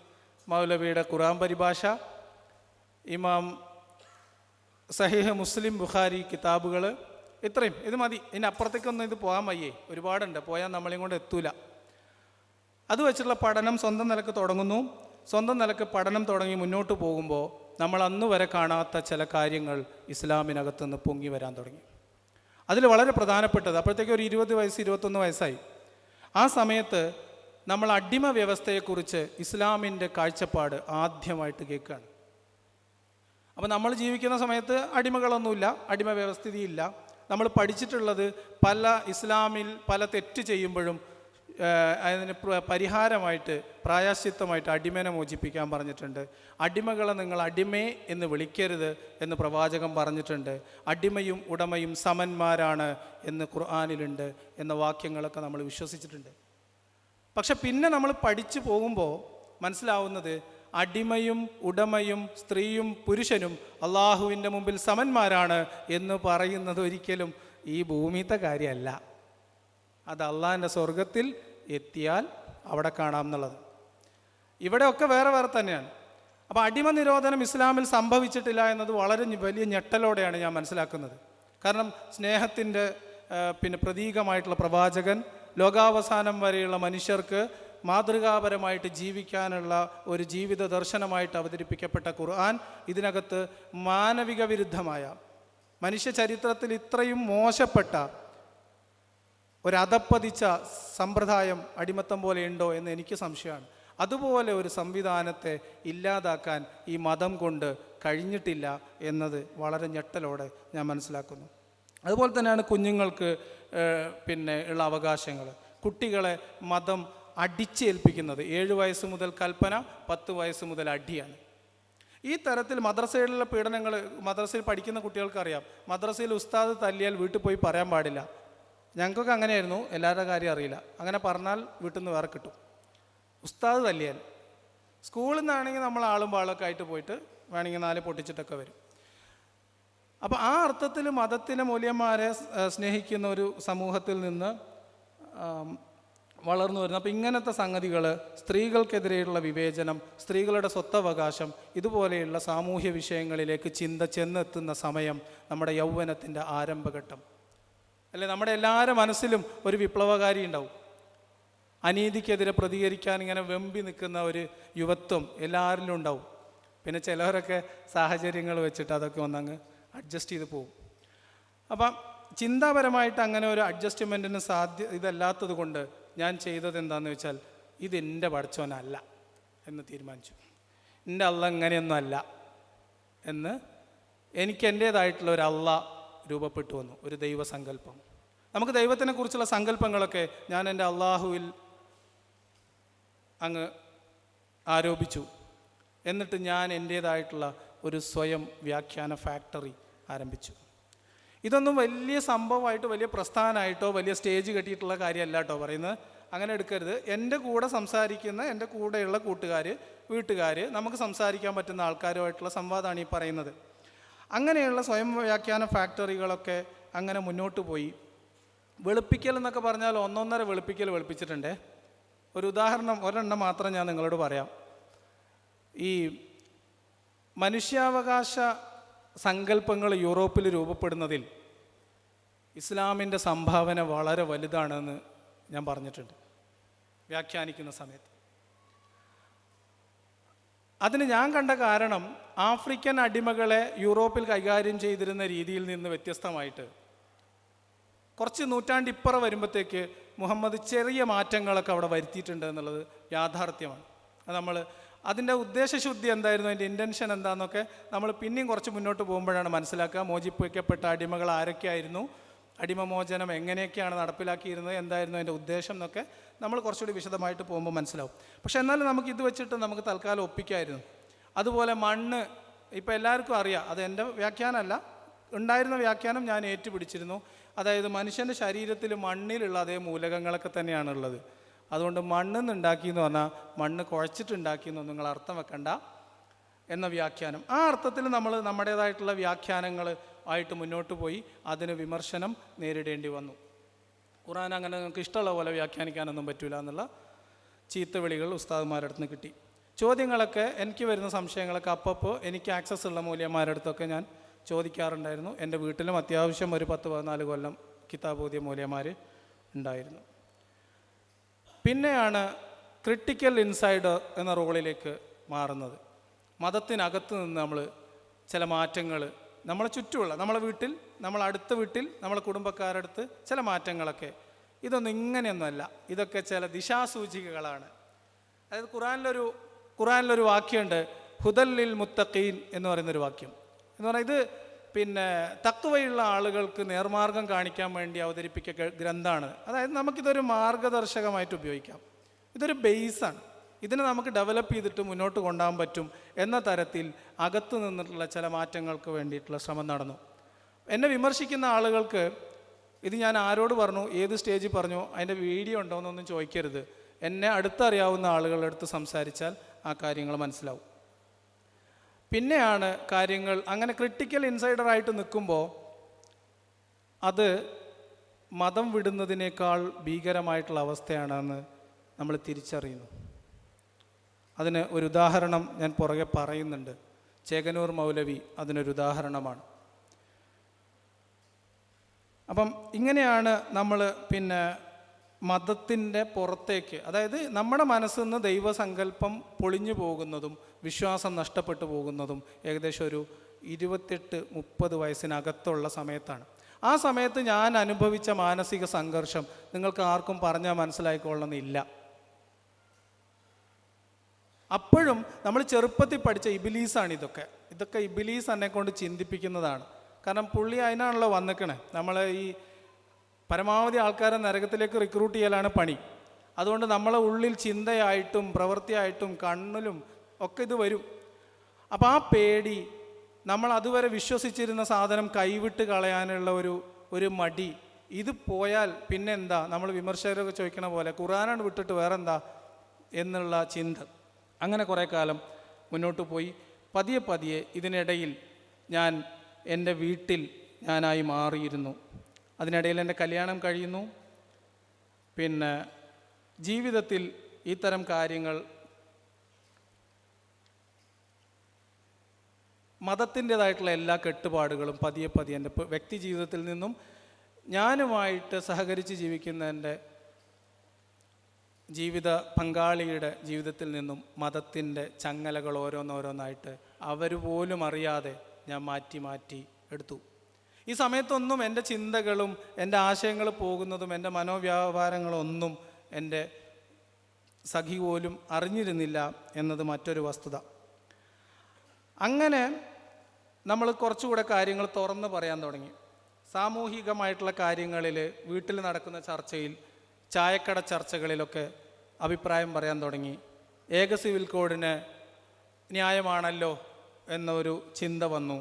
മൗലവിയുടെ ഖുർആൻ പരിഭാഷ, ഇമാം സഹീഹ് മുസ്ലിം ബുഖാരി കിതാബുകൾ, ഇത്രയും ഇത് മതി. ഇതിനപ്പുറത്തേക്കൊന്നും ഇത് പോകാൻ വയ്യേ, ഒരുപാടുണ്ട്, പോയാൽ നമ്മളെയും കൊണ്ട് എത്തൂല. അത് വെച്ചുള്ള പഠനം സ്വന്തം നിലക്ക് തുടങ്ങുന്നു. സ്വന്തം നിലക്ക് പഠനം തുടങ്ങി മുന്നോട്ട് പോകുമ്പോൾ നമ്മൾ അന്ന് വരെ കാണാത്ത ചില കാര്യങ്ങൾ ഇസ്ലാമിനകത്തുനിന്ന് പൊങ്ങി വരാൻ തുടങ്ങി. അതിൽ വളരെ പ്രധാനപ്പെട്ടത്, അപ്പോഴത്തേക്ക് ഒരു 20 വയസ്സ് 21 വയസ്സായി. ആ സമയത്ത് നമ്മൾ അടിമ വ്യവസ്ഥയെക്കുറിച്ച് ഇസ്ലാമിൻ്റെ കാഴ്ചപ്പാട് ആദ്യമായിട്ട് കേൾക്കുകയാണ്. അപ്പോൾ നമ്മൾ ജീവിക്കുന്ന സമയത്ത് അടിമകളൊന്നുമില്ല, അടിമ വ്യവസ്ഥിതിയില്ല. നമ്മൾ പഠിച്ചിട്ടുള്ളത് ഇസ്ലാമിൽ പല തെറ്റ് ചെയ്യുമ്പോഴും അതിന് പരിഹാരമായിട്ട്, പ്രായശ്ചിത്തമായിട്ട് അടിമനെ മോചിപ്പിക്കാൻ പറഞ്ഞിട്ടുണ്ട്. അടിമകളെ നിങ്ങൾ അടിമേ എന്ന് വിളിക്കരുത് എന്ന് പ്രവാചകൻ പറഞ്ഞിട്ടുണ്ട്. അടിമയും ഉടമയും സമന്മാരാണ് എന്ന് ഖുർആനിലുണ്ട് എന്ന വാക്യങ്ങളൊക്കെ നമ്മൾ വിശ്വസിച്ചിട്ടുണ്ട്. പക്ഷെ പിന്നെ നമ്മൾ പഠിച്ചു പോകുമ്പോൾ മനസ്സിലാവുന്നത് അടിമയും ഉടമയും സ്ത്രീയും പുരുഷനും അള്ളാഹുവിൻ്റെ മുമ്പിൽ സമന്മാരാണ് എന്ന് പറയുന്നത് ഒരിക്കലും ഈ ഭൂമിത്തെ കാര്യമല്ല. അത് അള്ളാഹിൻ്റെ സ്വർഗത്തിൽ എത്തിയാൽ അവിടെ കാണാം എന്നുള്ളത്. ഇവിടെയൊക്കെ വേറെ വേറെ തന്നെയാണ്. അപ്പോൾ അടിമ നിരോധനം ഇസ്ലാമിൽ സംഭവിച്ചിട്ടില്ല എന്നത് വളരെ വലിയ ഞെട്ടലോടെയാണ് ഞാൻ മനസ്സിലാക്കുന്നത്. കാരണം സ്നേഹത്തിൻ്റെ പ്രതീകമായിട്ടുള്ള പ്രവാചകൻ, ലോകാവസാനം വരെയുള്ള മനുഷ്യർക്ക് മാതൃകാപരമായിട്ട് ജീവിക്കാനുള്ള ഒരു ജീവിത ദർശനമായിട്ട് അവതരിപ്പിക്കപ്പെട്ട ഖുർആൻ ഇതിനകത്ത് മാനവിക വിരുദ്ധമായ, മനുഷ്യ ചരിത്രത്തിൽ ഇത്രയും മോശപ്പെട്ട ഒരധപ്പതിച്ച സമ്പ്രദായം അടിമത്തം പോലെ ഉണ്ടോ എന്ന് എനിക്ക് സംശയമാണ്. അതുപോലെ ഒരു സംവിധാനത്തെ ഇല്ലാതാക്കാൻ ഈ മതം കൊണ്ട് കഴിഞ്ഞിട്ടില്ല എന്നത് വളരെ ഞെട്ടലോടെ ഞാൻ മനസ്സിലാക്കുന്നു. അതുപോലെ തന്നെയാണ് കുഞ്ഞുങ്ങൾക്ക് ഉള്ള അവകാശങ്ങൾ. കുട്ടികളെ മതം അടിച്ചേൽപ്പിക്കുന്നത് 7 വയസ്സ് മുതൽ കൽപ്പന, 10 വയസ്സ് മുതൽ അടിയാണ്. ഈ തരത്തിൽ മദ്രസയിലുള്ള പീഡനങ്ങൾ, മദ്രസയിൽ പഠിക്കുന്ന കുട്ടികൾക്കറിയാം, മദ്രസയിൽ ഉസ്താദ് തല്ലിയാൽ വീട്ടിൽ പോയി പറയാൻ പാടില്ല. ഞങ്ങൾക്കൊക്കെ അങ്ങനെയായിരുന്നു, എല്ലാവരുടെ കാര്യം അറിയില്ല. അങ്ങനെ പറഞ്ഞാൽ വീട്ടിൽ നിന്ന് വേറെ കിട്ടും. ഉസ്താദ് തല്ലിയാൽ സ്കൂളിൽ നിന്നാണെങ്കിൽ നമ്മൾ ആളും പാളൊക്കെ ആയിട്ട് പോയിട്ട് വേണമെങ്കിൽ 4 പൊട്ടിച്ചിട്ടൊക്കെ വരും. അപ്പോൾ ആ അർത്ഥത്തിൽ മതത്തിലെ മൂല്യന്മാരെ സ്നേഹിക്കുന്ന ഒരു സമൂഹത്തിൽ നിന്ന് വളർന്നു വരുന്നു. അപ്പോൾ ഇങ്ങനത്തെ സംഗതികൾ, സ്ത്രീകൾക്കെതിരെയുള്ള വിവേചനം, സ്ത്രീകളുടെ സ്വത്തവകാശം, ഇതുപോലെയുള്ള സാമൂഹ്യ വിഷയങ്ങളിലേക്ക് ചിന്ത ചെന്നെത്തുന്ന സമയം നമ്മുടെ യൗവനത്തിൻ്റെ ആരംഭഘട്ടം അല്ലെ. നമ്മുടെ എല്ലാവരുടെ മനസ്സിലും ഒരു വിപ്ലവകാരി ഉണ്ടാവും. അനീതിക്കെതിരെ പ്രതികരിക്കാൻ ഇങ്ങനെ വെമ്പി നിൽക്കുന്ന ഒരു യുവത്വം എല്ലാവരിലും ഉണ്ടാവും. പിന്നെ ചിലവരൊക്കെ സാഹചര്യങ്ങൾ വെച്ചിട്ട് അതൊക്കെ ഒന്നങ്ങ് അഡ്ജസ്റ്റ് ചെയ്ത് പോകും. അപ്പം ചിന്താപരമായിട്ട് അങ്ങനെ ഒരു അഡ്ജസ്റ്റ്മെൻറ്റിന് ഇതല്ലാത്തത് കൊണ്ട് ഞാൻ ചെയ്തത് എന്താണെന്ന് വെച്ചാൽ, ഇതെൻ്റെ പഠിച്ചവനല്ല എന്ന് തീരുമാനിച്ചു. എൻ്റെ അള്ള ഇങ്ങനെയൊന്നും അല്ല എന്ന് എനിക്ക് എൻ്റേതായിട്ടുള്ള ഒരു അള്ള രൂപപ്പെട്ടു വന്നു, ഒരു ദൈവസങ്കല്പം. നമുക്ക് ദൈവത്തിനെ കുറിച്ചുള്ള സങ്കല്പങ്ങളൊക്കെ ഞാൻ എൻ്റെ അള്ളാഹുവിൽ അങ്ങ് ആരോപിച്ചു. എന്നിട്ട് ഞാൻ എൻ്റേതായിട്ടുള്ള ഒരു സ്വയം വ്യാഖ്യാന ഫാക്ടറി ആരംഭിച്ചു. ഇതൊന്നും വലിയ സംഭവമായിട്ടോ വലിയ പ്രസ്ഥാനമായിട്ടോ വലിയ സ്റ്റേജ് കെട്ടിയിട്ടുള്ള കാര്യമല്ല കേട്ടോ പറയുന്നത്. അങ്ങനെ എടുക്കരുത്. എൻ്റെ കൂടെ സംസാരിക്കുന്ന, എൻ്റെ കൂടെയുള്ള കൂട്ടുകാർ, വീട്ടുകാർ, നമുക്ക് സംസാരിക്കാൻ പറ്റുന്ന ആൾക്കാരുമായിട്ടുള്ള സംവാദമാണ് ഈ പറയുന്നത്. അങ്ങനെയുള്ള സ്വയം വ്യാഖ്യാന ഫാക്ടറികളൊക്കെ അങ്ങനെ മുന്നോട്ട് പോയി. വെളുപ്പിക്കൽ എന്നൊക്കെ പറഞ്ഞാൽ 1.5 വെളുപ്പിക്കൽ വെളുപ്പിച്ചിട്ടുണ്ടേ. ഒരു ഉദാഹരണം, ഒരെണ്ണം മാത്രം ഞാൻ നിങ്ങളോട് പറയാം. ഈ മനുഷ്യാവകാശ സങ്കല്പങ്ങൾ യൂറോപ്പിൽ രൂപപ്പെടുന്നതിൽ ഇസ്ലാമിൻ്റെ സംഭാവന വളരെ വലുതാണെന്ന് ഞാൻ പറഞ്ഞിട്ടുണ്ട് വ്യാഖ്യാനിക്കുന്ന സമയത്ത്. അതിന് ഞാൻ കണ്ട കാരണം, ആഫ്രിക്കൻ അടിമകളെ യൂറോപ്പിൽ കൈകാര്യം ചെയ്തിരുന്ന രീതിയിൽ നിന്ന് വ്യത്യസ്തമായിട്ട് കുറച്ച് നൂറ്റാണ്ടിപ്പുറം വരുമ്പോഴത്തേക്ക് മുഹമ്മദ് ചെറിയ മാറ്റങ്ങളൊക്കെ അവിടെ വരുത്തിയിട്ടുണ്ട് എന്നുള്ളത് യാഥാർത്ഥ്യമാണ്. അത് നമ്മൾ അതിൻ്റെ ഉദ്ദേശശുദ്ധി എന്തായിരുന്നു, അതിൻ്റെ ഇൻറ്റൻഷൻ എന്താണെന്നൊക്കെ നമ്മൾ പിന്നെയും കുറച്ച് മുന്നോട്ട് പോകുമ്പോഴാണ് മനസ്സിലാക്കുക. മോചിപ്പിക്കപ്പെട്ട അടിമകൾ ആരൊക്കെയായിരുന്നു, അടിമമോചനം എങ്ങനെയൊക്കെയാണ് നടപ്പിലാക്കിയിരുന്നത്, എന്തായിരുന്നു അതിൻ്റെ ഉദ്ദേശം എന്നൊക്കെ നമ്മൾ കുറച്ചുകൂടി വിശദമായിട്ട് പോകുമ്പോൾ മനസ്സിലാവും. പക്ഷെ എന്നാലും നമുക്ക് ഇത് വെച്ചിട്ട് നമുക്ക് തൽക്കാലം ഒപ്പിക്കായിരുന്നു. അതുപോലെ മണ്ണ്, ഇപ്പോൾ എല്ലാവർക്കും അറിയാം, അത് എൻ്റെ വ്യാഖ്യാനമല്ല, ഉണ്ടായിരുന്ന വ്യാഖ്യാനം ഞാൻ ഏറ്റുപിടിച്ചിരുന്നു. അതായത് മനുഷ്യൻ്റെ ശരീരത്തിൽ മണ്ണിലുള്ള അതേ മൂലകങ്ങളൊക്കെ തന്നെയാണുള്ളത്. അതുകൊണ്ട് മണ്ണിൽ നിന്ന് ഉണ്ടാക്കി എന്ന് പറഞ്ഞാൽ മണ്ണ് കുഴച്ചിട്ടുണ്ടാക്കി എന്നൊന്നും നിങ്ങൾ അർത്ഥം വെക്കണ്ട എന്ന വ്യാഖ്യാനം. ആ അർത്ഥത്തിൽ നമ്മൾ നമ്മുടേതായിട്ടുള്ള വ്യാഖ്യാനങ്ങൾ ആയിട്ട് മുന്നോട്ട് പോയി അതിന് വിമർശനം നേരിടേണ്ടി വന്നു. ഖുർആൻ അങ്ങനെ നിങ്ങൾക്ക് ഇഷ്ടമുള്ള പോലെ വ്യാഖ്യാനിക്കാനൊന്നും പറ്റില്ല എന്നുള്ള ചീത്തവിളികൾ ഉസ്താദുമാരുടെ അടുത്ത് നിന്ന് കിട്ടി. ചോദ്യങ്ങളൊക്കെ, എനിക്ക് വരുന്ന സംശയങ്ങളൊക്കെ അപ്പോൾ എനിക്ക് ആക്സസ് ഉള്ള മൂല്യന്മാരുടെ അടുത്തൊക്കെ ഞാൻ ചോദിക്കാറുണ്ടായിരുന്നു. എൻ്റെ വീട്ടിലും അത്യാവശ്യം ഒരു 10-14 കൊല്ലം കിതാബോധ്യ മൂല്യന്മാർ ഉണ്ടായിരുന്നു. പിന്നെയാണ് ക്രിട്ടിക്കൽ ഇൻസൈഡർ എന്ന റോളിലേക്ക് മാറുന്നത്. മതത്തിനകത്ത് നിന്ന് നമ്മൾ ചില മാറ്റങ്ങൾ, നമ്മളെ ചുറ്റുമുള്ള, നമ്മളെ വീട്ടിൽ, അടുത്ത വീട്ടിൽ, നമ്മളെ കുടുംബക്കാരുടെ അടുത്ത് ചില മാറ്റങ്ങളൊക്കെ, ഇതൊന്നും ഇങ്ങനെയൊന്നുമല്ല, ഇതൊക്കെ ചില ദിശാസൂചികകളാണ്. അതായത് ഖുറാനിലൊരു വാക്യമുണ്ട്, ഹുദല്ലിൽ മുത്തഖീൻ എന്ന് പറയുന്നൊരു വാക്യം. എന്ന് പറഞ്ഞാൽ ഇത് തഖ്വയുള്ള ആളുകൾക്ക് നേർമാർഗം കാണിക്കാൻ വേണ്ടി അവതരിപ്പിക്കുക ഗ്രന്ഥമാണ്. അതായത് നമുക്കിതൊരു മാർഗദർശകമായിട്ട് ഉപയോഗിക്കാം. ഇതൊരു ബേസാണ്. ഇതിനെ നമുക്ക് ഡെവലപ്പ് ചെയ്തിട്ട് മുന്നോട്ട് കൊണ്ടുപോകാൻ പറ്റും എന്ന തരത്തിൽ അകത്തു നിന്നിട്ടുള്ള ചില മാറ്റങ്ങൾക്ക് വേണ്ടിയിട്ടുള്ള ശ്രമം നടന്നു. എന്നെ വിമർശിക്കുന്ന ആളുകൾക്ക് ഇത് ഞാൻ ആരോട് പറഞ്ഞു, ഏത് സ്റ്റേജിൽ പറഞ്ഞു, അതിൻ്റെ വീഡിയോ ഉണ്ടോ എന്നൊന്നും ചോദിക്കരുത്. എന്നെ അടുത്തറിയാവുന്ന ആളുകളുടെ അടുത്ത് സംസാരിച്ചാൽ ആ കാര്യങ്ങൾ മനസ്സിലാവും. പിന്നെയാണ് കാര്യങ്ങൾ അങ്ങനെ ക്രിട്ടിക്കൽ ഇൻസൈഡറായിട്ട് നിൽക്കുമ്പോൾ അത് മതം വിടുന്നതിനേക്കാൾ ഭീകരമായിട്ടുള്ള അവസ്ഥയാണെന്ന് നമ്മൾ തിരിച്ചറിയുന്നു. അതിന് ഒരു ഉദാഹരണം ഞാൻ പുറകെ പറയുന്നുണ്ട്. ചേകനൂർ മൗലവി അതിനൊരു ഉദാഹരണമാണ്. അപ്പം ഇങ്ങനെയാണ് നമ്മൾ പിന്നെ മതത്തിൻ്റെ പുറത്തേക്ക്, അതായത് നമ്മുടെ മനസ്സിൽ നിന്ന് ദൈവസങ്കല്പം പൊളിഞ്ഞു പോകുന്നതും വിശ്വാസം നഷ്ടപ്പെട്ടു പോകുന്നതും ഏകദേശം ഒരു 28-30 വയസ്സിനകത്തുള്ള സമയത്താണ്. ആ സമയത്ത് ഞാൻ അനുഭവിച്ച മാനസിക സംഘർഷം നിങ്ങൾക്ക് ആർക്കും പറഞ്ഞാൽ മനസ്സിലായിക്കൊള്ളണമെന്നില്ല. അപ്പോഴും നമ്മൾ ചെറുപ്പത്തിൽ പഠിച്ച ഇബിലീസാണ് ഇതൊക്കെ ഇബിലീസ് എന്നെ കൊണ്ട് ചിന്തിപ്പിക്കുന്നതാണ്. കാരണം പുള്ളി അതിനാണല്ലോ വന്നിക്കണേ. നമ്മൾ ഈ പരമാവധി ആൾക്കാരെ നരകത്തിലേക്ക് റിക്രൂട്ട് ചെയ്യലാണ് പണി. അതുകൊണ്ട് നമ്മളെ ഉള്ളിൽ ചിന്തയായിട്ടും പ്രവൃത്തിയായിട്ടും കണ്ണിലും ഒക്കെ ഇത് വരും. അപ്പോൾ ആ പേടി, നമ്മൾ അതുവരെ വിശ്വസിച്ചിരുന്ന സാധനം കൈവിട്ട് കളയാനുള്ള ഒരു മടി, ഇത് പോയാൽ പിന്നെ എന്താ, നമ്മൾ വിമർശകരൊക്കെ ചോദിക്കണ പോലെ ഖുർആനാണ് വിട്ടിട്ട് വേറെന്താ എന്നുള്ള ചിന്ത. അങ്ങനെ കുറേ കാലം മുന്നോട്ട് പോയി. പതിയെ ഇതിനിടയിൽ ഞാൻ എൻ്റെ വീട്ടിൽ ഞാനായി മാറിയിരുന്നു. അതിനിടയിൽ എൻ്റെ കല്യാണം കഴിയുന്നു. പിന്നെ ജീവിതത്തിൽ ഇത്തരം കാര്യങ്ങൾ, മതത്തിൻ്റേതായിട്ടുള്ള എല്ലാ കെട്ടുപാടുകളും പതിയെ എൻ്റെ വ്യക്തി ജീവിതത്തിൽ നിന്നും ഞാനുമായിട്ട് സഹകരിച്ച് ജീവിക്കുന്ന എൻ്റെ ജീവിത പങ്കാളിയുടെ ജീവിതത്തിൽ നിന്നും മതത്തിൻ്റെ ചങ്ങലകൾ ഓരോന്നോരോന്നായിട്ട് അവർ പോലും അറിയാതെ ഞാൻ മാറ്റി എടുത്തു. ഈ സമയത്തൊന്നും എൻ്റെ ചിന്തകളും എൻ്റെ ആശയങ്ങൾ പോകുന്നതും എൻ്റെ മനോവ്യാപാരങ്ങളൊന്നും എൻ്റെ സഖി പോലും അറിഞ്ഞിരുന്നില്ല എന്നത് മറ്റൊരു വസ്തുത. അങ്ങനെ നമ്മൾ കുറച്ചുകൂടെ കാര്യങ്ങൾ തുറന്ന് പറയാൻ തുടങ്ങി. സാമൂഹികമായിട്ടുള്ള കാര്യങ്ങളിൽ, വീട്ടിൽ നടക്കുന്ന ചർച്ചയിൽ, ചായക്കട ചർച്ചകളിലൊക്കെ അഭിപ്രായം പറയാൻ തുടങ്ങി. ഏക സിവിൽ കോഡിന് ന്യായമാണല്ലോ എന്നൊരു ചിന്ത വന്നു.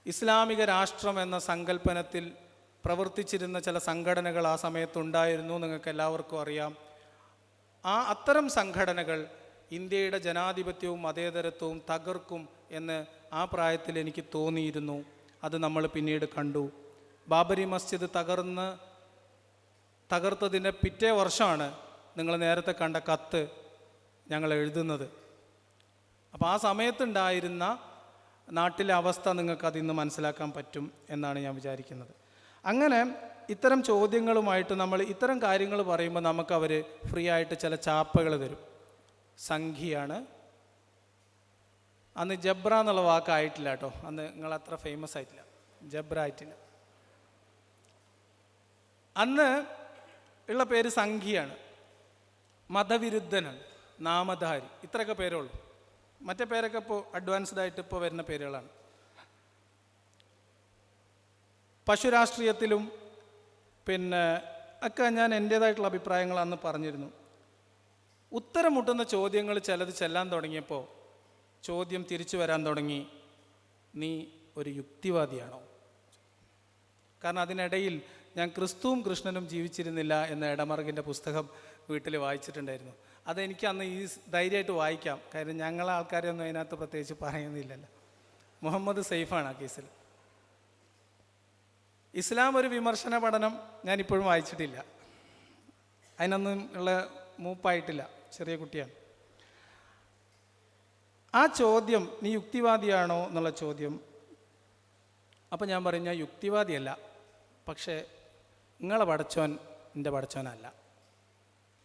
ഇസ്ലാമിക രാഷ്ട്രം എന്ന സങ്കല്പനത്തിൽ പ്രവർത്തിച്ചിരുന്ന ചില സംഘടനകൾ ആ സമയത്തുണ്ടായിരുന്നു, നിങ്ങൾക്ക് എല്ലാവർക്കും അറിയാം. അത്തരം സംഘടനകൾ ഇന്ത്യയുടെ ജനാധിപത്യവും മതേതരത്വവും തകർക്കും എന്ന് ആ പ്രായത്തിൽ എനിക്ക് തോന്നിയിരുന്നു. അത് നമ്മൾ പിന്നീട് കണ്ടു. ബാബരി മസ്ജിദ് തകർത്തതിൻ്റെ പിറ്റേ വർഷമാണ് നിങ്ങൾ നേരത്തെ കണ്ട കത്ത് ഞങ്ങൾ എഴുതുന്നത്. അപ്പോൾ ആ സമയത്തുണ്ടായിരുന്ന നാട്ടിലെ അവസ്ഥ നിങ്ങൾക്ക് അതിൽ നിന്ന് മനസ്സിലാക്കാൻ പറ്റും എന്നാണ് ഞാൻ വിചാരിക്കുന്നത്. അങ്ങനെ ഇത്തരം ചോദ്യങ്ങളുമായിട്ട് നമ്മൾ ഇത്തരം കാര്യങ്ങൾ പറയുമ്പോൾ നമുക്കവർ ഫ്രീ ആയിട്ട് ചില ചാപ്പകൾ തരും. സംഖ്യയാണ്. അന്ന് ജബ്ര എന്നുള്ള വാക്കായിട്ടില്ല കേട്ടോ, അന്ന് നിങ്ങളത്ര ഫേമസ് ആയിട്ടില്ല, ജബ്ര ആയിട്ടില്ല. അന്ന് ഉള്ള പേര് സംഖ്യയാണ്. മതവിരുദ്ധനാണ്, നാമധാരി, ഇത്രയൊക്കെ പേരേ ഉള്ളൂ. മറ്റേ പേരൊക്കെ ഇപ്പോൾ അഡ്വാൻസ്ഡ് ആയിട്ട് ഇപ്പോൾ വരുന്ന പേരുകളാണ്. പശുരാഷ്ട്രീയത്തിലും പിന്നെ ഒക്കെ ഞാൻ എൻ്റേതായിട്ടുള്ള അഭിപ്രായങ്ങൾ അന്ന് പറഞ്ഞിരുന്നു. ഉത്തരം മുട്ടുന്ന ചോദ്യങ്ങൾ ചിലത് ചെല്ലാൻ തുടങ്ങിയപ്പോൾ ചോദ്യം തിരിച്ചു വരാൻ തുടങ്ങി, നീ ഒരു യുക്തിവാദിയാണോ? കാരണം അതിനിടയിൽ ഞാൻ ക്രിസ്തുവും കൃഷ്ണനും ജീവിച്ചിരുന്നില്ല എന്ന എടമറുകിൻ്റെ പുസ്തകം വീട്ടിൽ വായിച്ചിട്ടുണ്ടായിരുന്നു. അതെനിക്ക് അന്ന് ഈ ധൈര്യമായിട്ട് വായിക്കാം, കാര്യം ഞങ്ങളെ ആൾക്കാരെയൊന്നും അതിനകത്ത് പ്രത്യേകിച്ച് പറയുന്നില്ലല്ലോ. മുഹമ്മദ് സൈഫാണ് ആ കേസിൽ. ഇസ്ലാം ഒരു വിമർശന പഠനം ഞാനിപ്പോഴും വായിച്ചിട്ടില്ല, അതിനൊന്നും ഉള്ള മൂപ്പായിട്ടില്ല, ചെറിയ കുട്ടിയാണ്. ആ ചോദ്യം, നീ യുക്തിവാദിയാണോ എന്നുള്ള ചോദ്യം, അപ്പം ഞാൻ പറയും ഞാൻ യുക്തിവാദിയല്ല, പക്ഷേ നിങ്ങളെ പടച്ചോൻ എൻ്റെ പടച്ചോനല്ല,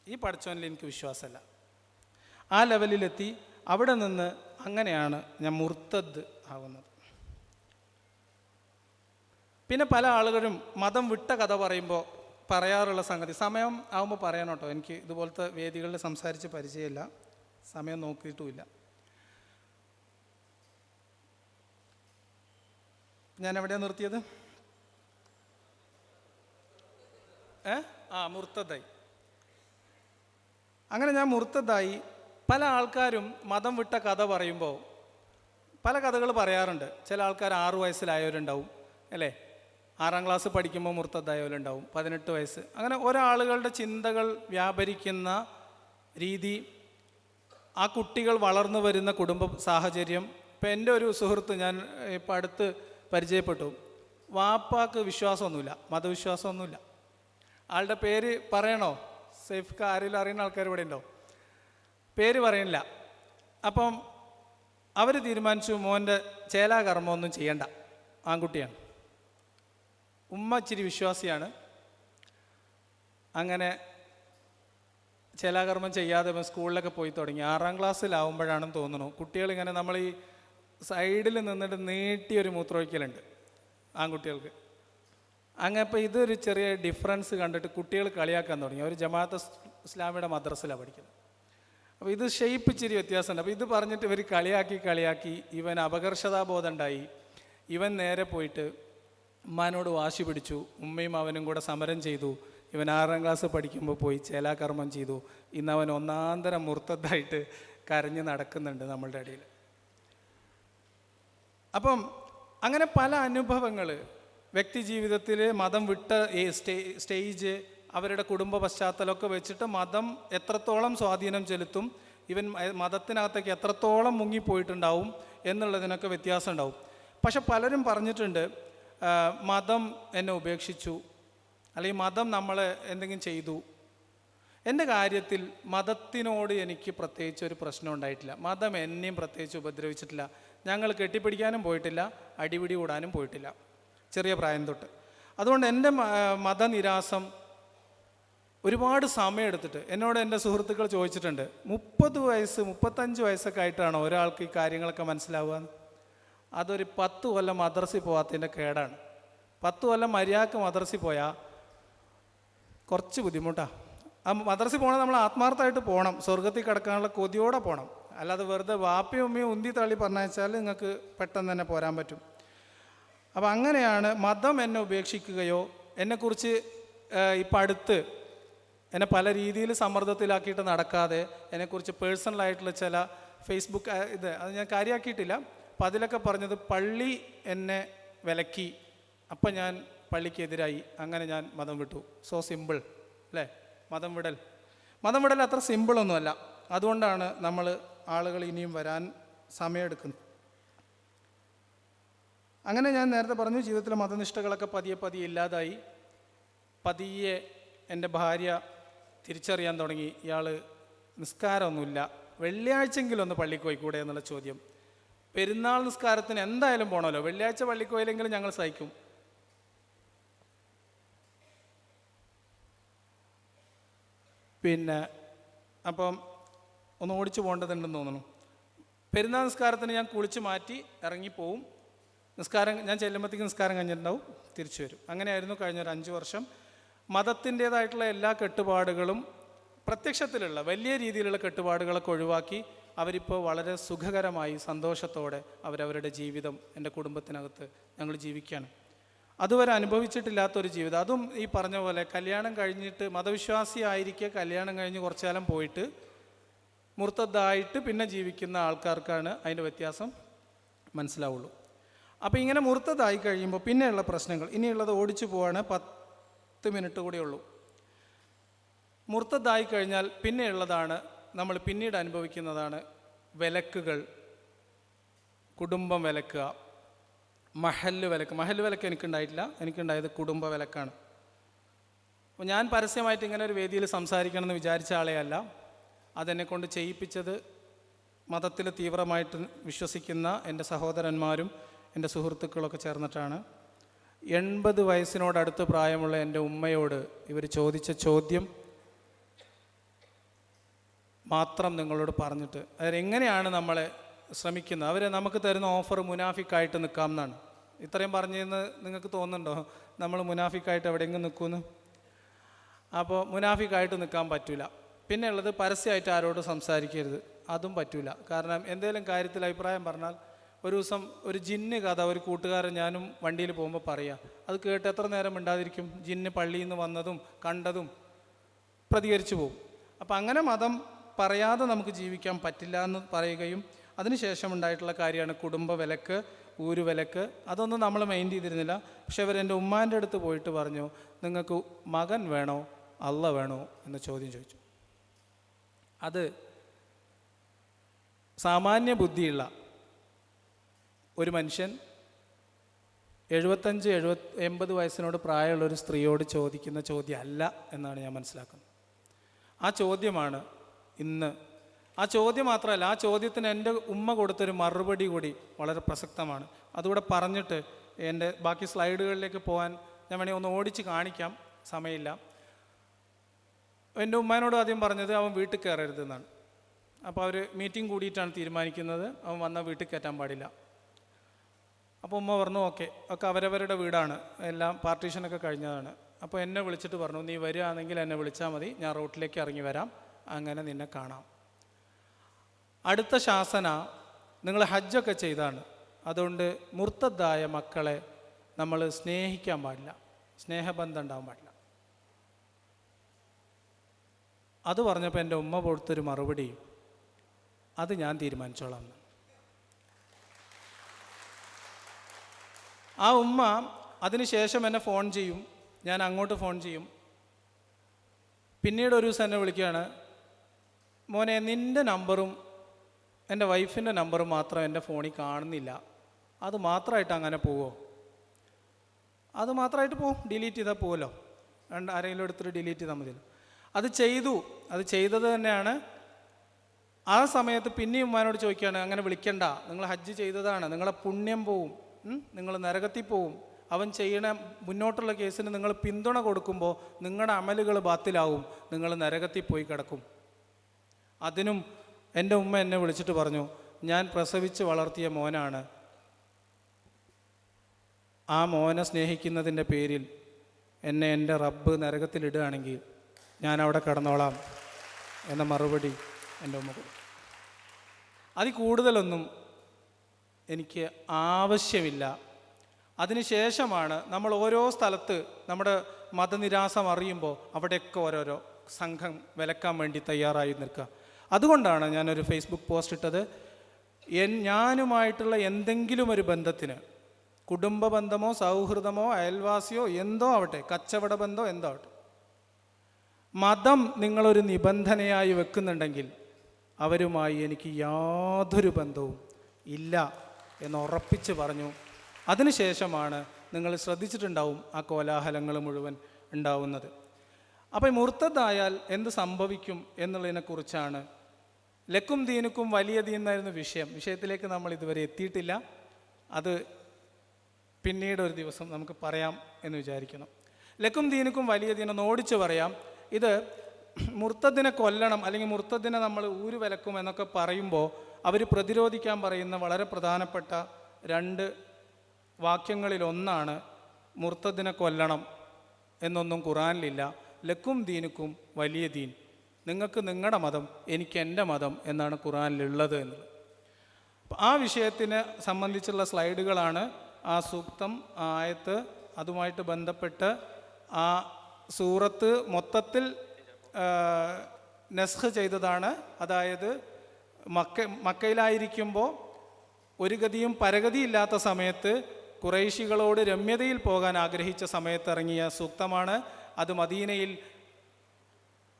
ഈ പടച്ചോനിൽ എനിക്ക് വിശ്വാസമല്ല. ആ ലെവലിലെത്തി. അവിടെ നിന്ന് അങ്ങനെയാണ് ഞാൻ മുർത്തദ് ആവുന്നത്. പിന്നെ പല ആളുകളും മതം വിട്ട കഥ പറയുമ്പോൾ പറയാറുള്ള സംഗതി, സമയം ആകുമ്പോൾ പറയണം കേട്ടോ, എനിക്ക് ഇതുപോലത്തെ വേദികളിൽ സംസാരിച്ച് പരിചയമില്ല, സമയം നോക്കിയിട്ടുമില്ല. ഞാൻ എവിടെയാണ് നിർത്തിയത്? മുർത്തദായി. അങ്ങനെ ഞാൻ മുർത്തദായി. പല ആൾക്കാരും മതം വിട്ട കഥ പറയുമ്പോൾ പല കഥകൾ പറയാറുണ്ട്. ചില ആൾക്കാർ 6 വയസ്സിലായവരുണ്ടാവും, അല്ലേ? 6ാം ക്ലാസ് പഠിക്കുമ്പോൾ മുർത്തദായവരുണ്ടാവും, 18 വയസ്സ്. അങ്ങനെ ഒരാളുകളുടെ ചിന്തകൾ വ്യാപരിക്കുന്ന രീതി, ആ കുട്ടികൾ വളർന്നു വരുന്ന കുടുംബ സാഹചര്യം. ഇപ്പം എൻ്റെ ഒരു സുഹൃത്ത് ഞാൻ ഇപ്പം അടുത്ത് പരിചയപ്പെട്ടു, വാപ്പാക്ക് വിശ്വാസമൊന്നുമില്ല, മതവിശ്വാസമൊന്നുമില്ല. ആളുടെ പേര് പറയണോ? സേഫ്ക്ക് ആരെങ്കിലും അറിയുന്ന ആൾക്കാർ ഇവിടെ ഉണ്ടോ? പേര് പറയണില്ല. അപ്പം അവർ തീരുമാനിച്ചു മോൻ്റെ ചേലാകർമ്മമൊന്നും ചെയ്യണ്ട, ആൺകുട്ടിയാണ്. ഉമ്മ ഇച്ചിരി വിശ്വാസിയാണ്. അങ്ങനെ ചേലാകർമ്മം ചെയ്യാതെ സ്കൂളിലൊക്കെ പോയി തുടങ്ങി. 6ാം ക്ലാസ്സിലാവുമ്പോഴാണെന്ന് തോന്നുന്നു കുട്ടികളിങ്ങനെ നമ്മൾ ഈ സൈഡിൽ നിന്നിട്ട് നീട്ടിയൊരു മൂത്രമൊഴിക്കലുണ്ട് ആൺകുട്ടികൾക്ക്. അങ്ങനെ ഇപ്പോൾ ഇതൊരു ചെറിയ ഡിഫറൻസ് കണ്ടിട്ട് കുട്ടികൾ കളിയാക്കാൻ തുടങ്ങി. അവർ ജമാഅത്ത് ഇസ്ലാമിയുടെ മദ്രസയിലാണ് പഠിക്കുന്നത്. അപ്പോൾ ഇത് ഷെയ്പ്പ് ഇച്ചിരി വ്യത്യാസമുണ്ട്. അപ്പോൾ ഇത് പറഞ്ഞിട്ട് ഇവർ കളിയാക്കി ഇവൻ അപകർഷതാബോധം ഉണ്ടായി. ഇവൻ നേരെ പോയിട്ട് ഉമ്മാനോട് വാശി പിടിച്ചു. ഉമ്മയും അവനും കൂടെ സമരം ചെയ്തു. ഇവൻ 6ാം ക്ലാസ് പഠിക്കുമ്പോൾ പോയി ചേലാകർമ്മം ചെയ്തു. ഇന്ന് അവൻ ഒന്നാന്തരം മുർത്തദ്ദായിട്ട് കരഞ്ഞ് നടക്കുന്നുണ്ട് നമ്മളുടെ ഇടയിൽ. അപ്പം അങ്ങനെ പല അനുഭവങ്ങൾ വ്യക്തി ജീവിതത്തിൽ മതം വിട്ട സ്റ്റേജ്, അവരുടെ കുടുംബ പശ്ചാത്തലമൊക്കെ വെച്ചിട്ട് മതം എത്രത്തോളം സ്വാധീനം ചെലുത്തും, ഇവൻ മതത്തിനകത്തേക്ക് എത്രത്തോളം മുങ്ങിപ്പോയിട്ടുണ്ടാവും എന്നുള്ളതിനൊക്കെ വ്യത്യാസം ഉണ്ടാവും. പക്ഷെ പലരും പറഞ്ഞിട്ടുണ്ട് മതം എന്നെ ഉപേക്ഷിച്ചു, അല്ലെങ്കിൽ മതം നമ്മളെ എന്തെങ്കിലും ചെയ്തു. എൻ്റെ കാര്യത്തിൽ മതത്തിനോട് എനിക്ക് പ്രത്യേകിച്ച് ഒരു പ്രശ്നം ഉണ്ടായിട്ടില്ല. മതം എന്നെയും പ്രത്യേകിച്ച് ഉപദ്രവിച്ചിട്ടില്ല. ഞങ്ങൾ കെട്ടിപ്പിടിക്കാനും പോയിട്ടില്ല, അടിപിടി കൂടാനും പോയിട്ടില്ല ചെറിയ പ്രായം തൊട്ട്. അതുകൊണ്ട് എൻ്റെ മതനിരാസം ഒരുപാട് സമയമെടുത്തിട്ട് എന്നോട് എൻ്റെ സുഹൃത്തുക്കൾ ചോദിച്ചിട്ടുണ്ട്, 30 വയസ്സ് 35 വയസ്സൊക്കെ ആയിട്ടാണോ ഒരാൾക്ക് ഈ കാര്യങ്ങളൊക്കെ മനസ്സിലാവുക? അതൊരു 10 കൊല്ലം മദ്രസയിൽ പോകാത്തതിൻ്റെ കേടാണ്. 10 കൊല്ലം മര്യാദക്ക് മദ്രസയിൽ പോയാൽ കുറച്ച് ബുദ്ധിമുട്ടാണ്. ആ മദ്രസയിൽ പോകണം, നമ്മൾ ആത്മാർത്ഥമായിട്ട് പോകണം, സ്വർഗത്തിൽ കിടക്കാനുള്ള കൊതിയോടെ പോകണം. അല്ലാതെ വെറുതെ വാപ്പയും ഉമ്മയും ഉന്തി തള്ളി പറഞ്ഞാൽ നിങ്ങൾക്ക് പെട്ടെന്ന് തന്നെ പോരാൻ പറ്റും. അപ്പം അങ്ങനെയാണ് മതം എന്നെ ഉപേക്ഷിക്കുകയോ എന്നെക്കുറിച്ച് ഇപ്പം അടുത്ത് എന്നെ പല രീതിയിൽ സമ്മർദ്ദത്തിലാക്കിയിട്ട് നടക്കാതെ എന്നെക്കുറിച്ച് പേഴ്സണലായിട്ടുള്ള ചില ഫേസ്ബുക്ക് അത് ഞാൻ കാര്യമാക്കിയിട്ടില്ല. അപ്പം അതിലൊക്കെ പറഞ്ഞത് പള്ളി എന്നെ വിലക്കി, അപ്പം ഞാൻ പള്ളിക്കെതിരായി, അങ്ങനെ ഞാൻ മതം വിട്ടു. സോ സിമ്പിൾ അല്ലേ? മതം വിടൽ അത്ര സിമ്പിളൊന്നുമല്ല. അതുകൊണ്ടാണ് നമ്മൾ ആളുകൾ ഇനിയും വരാൻ സമയമെടുക്കുന്നത്. അങ്ങനെ ഞാൻ നേരത്തെ പറഞ്ഞു, ജീവിതത്തിലെ മതനിഷ്ഠകളൊക്കെ പതിയെ ഇല്ലാതായി. പതിയെ എൻ്റെ ഭാര്യ തിരിച്ചറിയാൻ തുടങ്ങി, ഇയാൾ നിസ്കാരമൊന്നുമില്ല, വെള്ളിയാഴ്ചയെങ്കിലും ഒന്ന് പള്ളിക്ക് പോയിക്കൂടെ എന്നുള്ള ചോദ്യം. പെരുന്നാൾ നിസ്കാരത്തിന് എന്തായാലും പോകണമല്ലോ, വെള്ളിയാഴ്ച പള്ളിക്ക് പോയില്ലെങ്കിലും ഞങ്ങൾ സഹിക്കും. പിന്നെ അപ്പം ഒന്ന് ഓടിച്ചു പോകേണ്ടതുണ്ടെന്ന് തോന്നുന്നു. പെരുന്നാൾ നിസ്കാരത്തിന് ഞാൻ കുളിച്ച് മാറ്റി ഇറങ്ങിപ്പോവും. നിസ്കാരം ഞാൻ ചെല്ലുമ്പോഴത്തേക്കും നിസ്കാരം കഴിഞ്ഞിട്ടുണ്ടാവും, തിരിച്ചു വരും. അങ്ങനെയായിരുന്നു കഴിഞ്ഞൊരു 5 വർഷം. മതത്തിൻ്റേതായിട്ടുള്ള എല്ലാ കെട്ടുപാടുകളും, പ്രത്യക്ഷത്തിലുള്ള വലിയ രീതിയിലുള്ള കെട്ടുപാടുകളൊക്കെ ഒഴിവാക്കി അവരിപ്പോൾ വളരെ സുഖകരമായി സന്തോഷത്തോടെ അവരവരുടെ ജീവിതം എൻ്റെ കുടുംബത്തിനകത്ത് ഞങ്ങൾ ജീവിക്കുകയാണ്. അതുവരെ അനുഭവിച്ചിട്ടില്ലാത്തൊരു ജീവിതം. അതും ഈ പറഞ്ഞ പോലെ കല്യാണം കഴിഞ്ഞിട്ട് മതവിശ്വാസി ആയിരിക്കെ കല്യാണം കഴിഞ്ഞ് കുറച്ചു കാലം പോയിട്ട് മുർത്തദ്ദായിട്ട് പിന്നെ ജീവിക്കുന്ന ആൾക്കാർക്കാണ് അതിൻ്റെ വ്യത്യാസം മനസ്സിലാവുള്ളൂ. അപ്പോൾ ഇങ്ങനെ മുർത്തദ്ദായി കഴിയുമ്പോൾ പിന്നെയുള്ള പ്രശ്നങ്ങൾ, ഇനിയുള്ളത് ഓടിച്ചു പോവാണ്, 10 മിനിറ്റ് കൂടെ ഉള്ളൂ. മുർത്തദ്ദായി കഴിഞ്ഞാൽ പിന്നെയുള്ളതാണ് നമ്മൾ പിന്നീട് അനുഭവിക്കുന്നതാണ് വിലക്കുകൾ, കുടുംബം വിലക്കുക, മഹല്ല് വിലക്ക് എനിക്കുണ്ടായിട്ടില്ല. എനിക്കുണ്ടായത് കുടുംബ വിലക്കാണ്. അപ്പോൾ ഞാൻ പരസ്യമായിട്ട് ഇങ്ങനെ ഒരു വേദിയിൽ സംസാരിക്കണമെന്ന് വിചാരിച്ച ആളെയല്ല. അതെന്നെക്കൊണ്ട് ചെയ്യിപ്പിച്ചത് മതത്തിൽ തീവ്രമായിട്ട് വിശ്വസിക്കുന്ന എൻ്റെ സഹോദരന്മാരും എൻ്റെ സുഹൃത്തുക്കളൊക്കെ ചേർന്നിട്ടാണ്. 80 വയസ്സിനോടടുത്ത് പ്രായമുള്ള എൻ്റെ ഉമ്മയോട് ഇവർ ചോദിച്ച ചോദ്യം മാത്രം നിങ്ങളോട് പറഞ്ഞിട്ട്, അവരെങ്ങനെയാണ് നമ്മളെ ശ്രമിക്കുന്നത്, അവർ നമുക്ക് തരുന്ന ഓഫർ മുനാഫിക്കായിട്ട് നിൽക്കാം എന്നാണ്. ഇത്രയും പറഞ്ഞതെന്ന് നിങ്ങൾക്ക് തോന്നുന്നുണ്ടോ നമ്മൾ മുനാഫിക്കായിട്ട് എവിടെയെങ്കിലും നിൽക്കുമെന്ന്? അപ്പോൾ മുനാഫിക്കായിട്ട് നിൽക്കാൻ പറ്റില്ല. പിന്നെ ഉള്ളത് പരസ്യമായിട്ട് ആരോടും സംസാരിക്കരുത്, അതും പറ്റില്ല. കാരണം എന്തെങ്കിലും കാര്യത്തിൽ അഭിപ്രായം പറഞ്ഞാൽ, ഒരു ദിവസം ഒരു ജിന്ന് കഥ ഒരു കൂട്ടുകാരൻ ഞാനും വണ്ടിയിൽ പോകുമ്പോൾ പറയുക, അത് കേട്ട് എത്ര നേരം മിണ്ടാതിരിക്കും? ജിന്ന് പള്ളിയിൽ നിന്ന് വന്നതും കണ്ടതും പ്രതികരിച്ചു പോകും. അപ്പം അങ്ങനെ മതം പറയാതെ നമുക്ക് ജീവിക്കാൻ പറ്റില്ല എന്ന് പറയുകയും അതിനുശേഷം ഉണ്ടായിട്ടുള്ള കാര്യമാണ് കുടുംബ വിലക്ക്, ഊരു വിലക്ക്. അതൊന്നും നമ്മൾ മൈൻഡ് ചെയ്തിരുന്നില്ല. പക്ഷെ അവർ എൻ്റെ ഉമ്മാൻ്റെ അടുത്ത് പോയിട്ട് പറഞ്ഞു, നിങ്ങൾക്ക് മകൻ വേണോ അള്ള വേണോ എന്ന ചോദ്യം ചോദിച്ചു. അത് സാമാന്യ ബുദ്ധിയുള്ള ഒരു മനുഷ്യൻ 75-80 വയസ്സിനോട് പ്രായമുള്ളൊരു സ്ത്രീയോട് ചോദിക്കുന്ന ചോദ്യമല്ല എന്നാണ് ഞാൻ മനസ്സിലാക്കുന്നത്. ആ ചോദ്യമാണ് ഇന്ന്. ആ ചോദ്യം മാത്രമല്ല, ആ ചോദ്യത്തിന് എൻ്റെ ഉമ്മ കൊടുത്തൊരു മറുപടി കൂടി വളരെ പ്രസക്തമാണ്. അതുകൂടെ പറഞ്ഞിട്ട് എൻ്റെ ബാക്കി സ്ലൈഡുകളിലേക്ക് പോകാൻ ഞാൻ വേണമെങ്കിൽ ഒന്ന് ഓടിച്ച് കാണിക്കാം, സമയമില്ല. എൻ്റെ ഉമ്മാനോട് ആദ്യം പറഞ്ഞത് അവൻ വീട്ടിൽ കയറരുതെന്നാണ്. അപ്പോൾ അവർ മീറ്റിംഗ് കൂടിയിട്ടാണ് തീരുമാനിക്കുന്നത് അവൻ വന്നാൽ വീട്ടിൽ കയറ്റാൻ പാടില്ല. അപ്പോൾ ഉമ്മ പറഞ്ഞു ഓക്കെ, ഒക്കെ അവരവരുടെ വീടാണ്, എല്ലാം പാർട്ടീഷനൊക്കെ കഴിഞ്ഞതാണ്. അപ്പോൾ എന്നെ വിളിച്ചിട്ട് പറഞ്ഞു, നീ വരികയാണെങ്കിൽ എന്നെ വിളിച്ചാൽ മതി, ഞാൻ റോട്ടിലേക്ക് ഇറങ്ങി വരാം, അങ്ങനെ നിന്നെ കാണാം. അടുത്ത ശാസന, നിങ്ങൾ ഹജ്ജൊക്കെ ചെയ്താണ്, അതുകൊണ്ട് മുർത്തദ്ദായ മക്കളെ നമ്മൾ സ്നേഹിക്കാൻ പാടില്ല, സ്നേഹബന്ധം ഉണ്ടാവാൻ പാടില്ല. അത് പറഞ്ഞപ്പോൾ എൻ്റെ ഉമ്മ കൊടുത്തൊരു മറുപടി, അത് ഞാൻ തീരുമാനിച്ചോളാം. ആ ഉമ്മ അതിനുശേഷം എന്നെ ഫോൺ ചെയ്യും, ഞാൻ അങ്ങോട്ട് ഫോൺ ചെയ്യും. പിന്നീട് ഒരു ദിവസം എന്നെ വിളിക്കുകയാണ്, മോനെ നിൻ്റെ നമ്പറും എൻ്റെ വൈഫിൻ്റെ നമ്പറും മാത്രം എൻ്റെ ഫോണിൽ കാണുന്നില്ല, അത് മാത്രമായിട്ട് അങ്ങനെ പോവോ? അത് മാത്രമായിട്ട് പോവും, ഡിലീറ്റ് ചെയ്താൽ പോവുമല്ലോ, ആരെങ്കിലും എടുത്തിട്ട് ഡിലീറ്റ് ചെയ്താൽ മതിയല്ലോ. അത് ചെയ്തു, അത് ചെയ്തത് തന്നെയാണ്. ആ സമയത്ത് പിന്നെയും ഉമ്മാനോട് ചോദിക്കുകയാണ്, അങ്ങനെ വിളിക്കണ്ട, നിങ്ങൾ ഹജ്ജ് ചെയ്തതാണ്, നിങ്ങളെ പുണ്യം പോവും, നിങ്ങൾ നരകത്തിൽ പോവും. അവൻ ചെയ്യണ മുന്നോട്ടുള്ള കേസിന് നിങ്ങൾ പിന്തുണ കൊടുക്കുമ്പോൾ നിങ്ങളുടെ അമലുകൾ ബാത്തിലാവും, നിങ്ങൾ നരകത്തിൽ പോയി കിടക്കും. അതിനും എൻ്റെ ഉമ്മ എന്നെ വിളിച്ചിട്ട് പറഞ്ഞു, ഞാൻ പ്രസവിച്ച് വളർത്തിയ മോനാണ്, ആ മോനെ സ്നേഹിക്കുന്നതിൻ്റെ പേരിൽ എന്നെ എൻ്റെ റബ്ബ് നരകത്തിലിടുകയാണെങ്കിൽ ഞാൻ അവിടെ കിടന്നോളാം എന്ന മറുപടി എൻ്റെ ഉമ്മ കൊടുത്തു. അതിൽ കൂടുതലൊന്നും എനിക്ക് ആവശ്യമില്ല. അതിനുശേഷമാണ് നമ്മൾ ഓരോ സ്ഥലത്ത് നമ്മുടെ മതനിരാസം അറിയുമ്പോൾ അവിടെയൊക്കെ ഓരോരോ സംഘം വിലക്കാൻ വേണ്ടി തയ്യാറായി നിൽക്കുക. അതുകൊണ്ടാണ് ഞാനൊരു ഫേസ്ബുക്ക് പോസ്റ്റ് ഇട്ടത്, ഞാനുമായിട്ടുള്ള എന്തെങ്കിലും ഒരു ബന്ധത്തിന്, കുടുംബ ബന്ധമോ സൗഹൃദമോ അയൽവാസിയോ എന്തോ ആവട്ടെ, കച്ചവട ബന്ധമോ എന്തോ ആവട്ടെ, മതം നിങ്ങളൊരു നിബന്ധനയായി വെക്കുന്നുണ്ടെങ്കിൽ അവരുമായി എനിക്ക് യാതൊരു ബന്ധവും ഇല്ല എന്ന് ഉറപ്പിച്ച് പറഞ്ഞു. അതിനുശേഷമാണ് നിങ്ങൾ ശ്രദ്ധിച്ചിട്ടുണ്ടാവും ആ കോലാഹലങ്ങൾ മുഴുവൻ ഉണ്ടാവുന്നത്. അപ്പോൾ മുർത്തദായാൽ എന്ത് സംഭവിക്കും എന്നുള്ളതിനെക്കുറിച്ചാണ്. ലക്കും ദീനുക്കും വലിയ ദീൻ എന്നായിരുന്നു വിഷയത്തിലേക്ക് നമ്മൾ ഇതുവരെ എത്തിയിട്ടില്ല. അത് പിന്നീട് ഒരു ദിവസം നമുക്ക് പറയാം എന്ന് വിചാരിക്കുന്നു. ലക്കും ദീനുക്കും വലിയ ദീൻ ഒന്ന് ഓടിച്ച് പറയാം. ഇത് മുർത്തദിനെ കൊല്ലണം അല്ലെങ്കിൽ മുർത്തദിനെ നമ്മൾ ഊരുവിലക്കും എന്നൊക്കെ പറയുമ്പോൾ അവർ പ്രതിരോധിക്കാൻ പറയുന്ന വളരെ പ്രധാനപ്പെട്ട 2 വാക്യങ്ങളിലൊന്നാണ് മുർത്തദിനെ കൊല്ലണം എന്നൊന്നും ഖുറാനിലില്ല. ലക്കും ദീനുക്കും വലിയ ദീൻ, നിങ്ങൾക്ക് നിങ്ങളുടെ മതം എനിക്ക് എൻ്റെ മതം എന്നാണ് ഖുറാനിലുള്ളത് എന്നുള്ളത്. ആ വിഷയത്തിനെ സംബന്ധിച്ചുള്ള സ്ലൈഡുകളാണ് ആ സൂക്തം, ആ ആയത്ത്, അതുമായിട്ട് ബന്ധപ്പെട്ട് ആ സൂറത്ത് മൊത്തത്തിൽ നസ്ഖ് ചെയ്തതാണ്. അതായത് മക്കയിലായിരിക്കുമ്പോൾ ഒരു ഗതിയും പരഗതിയില്ലാത്ത സമയത്ത് ഖുറൈശികളോട് രമ്യതയിൽ പോകാൻ ആഗ്രഹിച്ച സമയത്ത് ഇറങ്ങിയ സൂക്തമാണ്. അത് മദീനയിൽ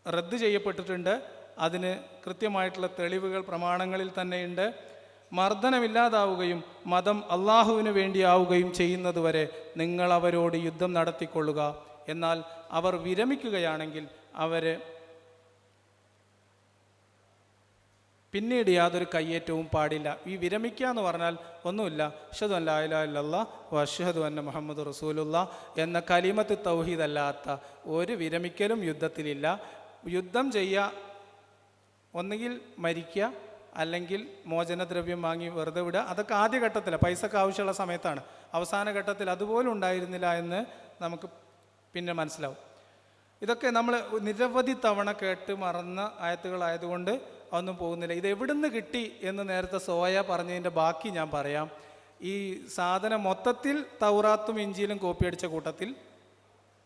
റദ്ദ് ചെയ്യപ്പെട്ടിട്ടുണ്ട്. അതിന് കൃത്യമായിട്ടുള്ള തെളിവുകൾ പ്രമാണങ്ങളിൽ തന്നെയുണ്ട്. മർദ്ദനമില്ലാതാവുകയും മതം അള്ളാഹുവിന് വേണ്ടിയാവുകയും ചെയ്യുന്നതുവരെ നിങ്ങൾ അവരോട് യുദ്ധം നടത്തിക്കൊള്ളുക. എന്നാൽ അവർ വിരമിക്കുകയാണെങ്കിൽ അവരെ പിന്നീട് യാതൊരു കയ്യേറ്റവും പാടില്ല. ഈ വിരമിക്കുക എന്ന് പറഞ്ഞാൽ ഒന്നുമില്ല, അഷ്ഹദു അൻ ലാ ഇലാഹ ഇല്ലല്ലാഹ് വ അഷ്ഹദു അന്ന മുഹമ്മദ് റസൂലുള്ളാഹ് എന്ന കലിമത്ത് തൗഹീദ് അല്ലാത്ത ഒരു വിരമിക്കലും യുദ്ധത്തിലില്ല. യുദ്ധം ചെയ്യുക, ഒന്നുകിൽ മരിക്കുക, അല്ലെങ്കിൽ മോചനദ്രവ്യം വാങ്ങി വെറുതെ വിടുക. അതൊക്കെ ആദ്യഘട്ടത്തിലാണ്, പൈസക്ക് ആവശ്യമുള്ള സമയത്താണ്. അവസാന ഘട്ടത്തിൽ അതുപോലും ഉണ്ടായിരുന്നില്ല എന്ന് നമുക്ക് പിന്നെ മനസ്സിലാവും. ഇതൊക്കെ നമ്മൾ നിരവധി തവണ കേട്ട് മറന്ന ആയത്തുകളായതുകൊണ്ട് അതൊന്നും പോകുന്നില്ല. ഇത് എവിടുന്ന് കിട്ടി എന്ന് നേരത്തെ സോയ പറഞ്ഞതിൻ്റെ ബാക്കി ഞാൻ പറയാം. ഈ സാധനം മൊത്തത്തിൽ തൗറാത്തും ഇഞ്ചിയിലും കോപ്പിയടിച്ച കൂട്ടത്തിൽ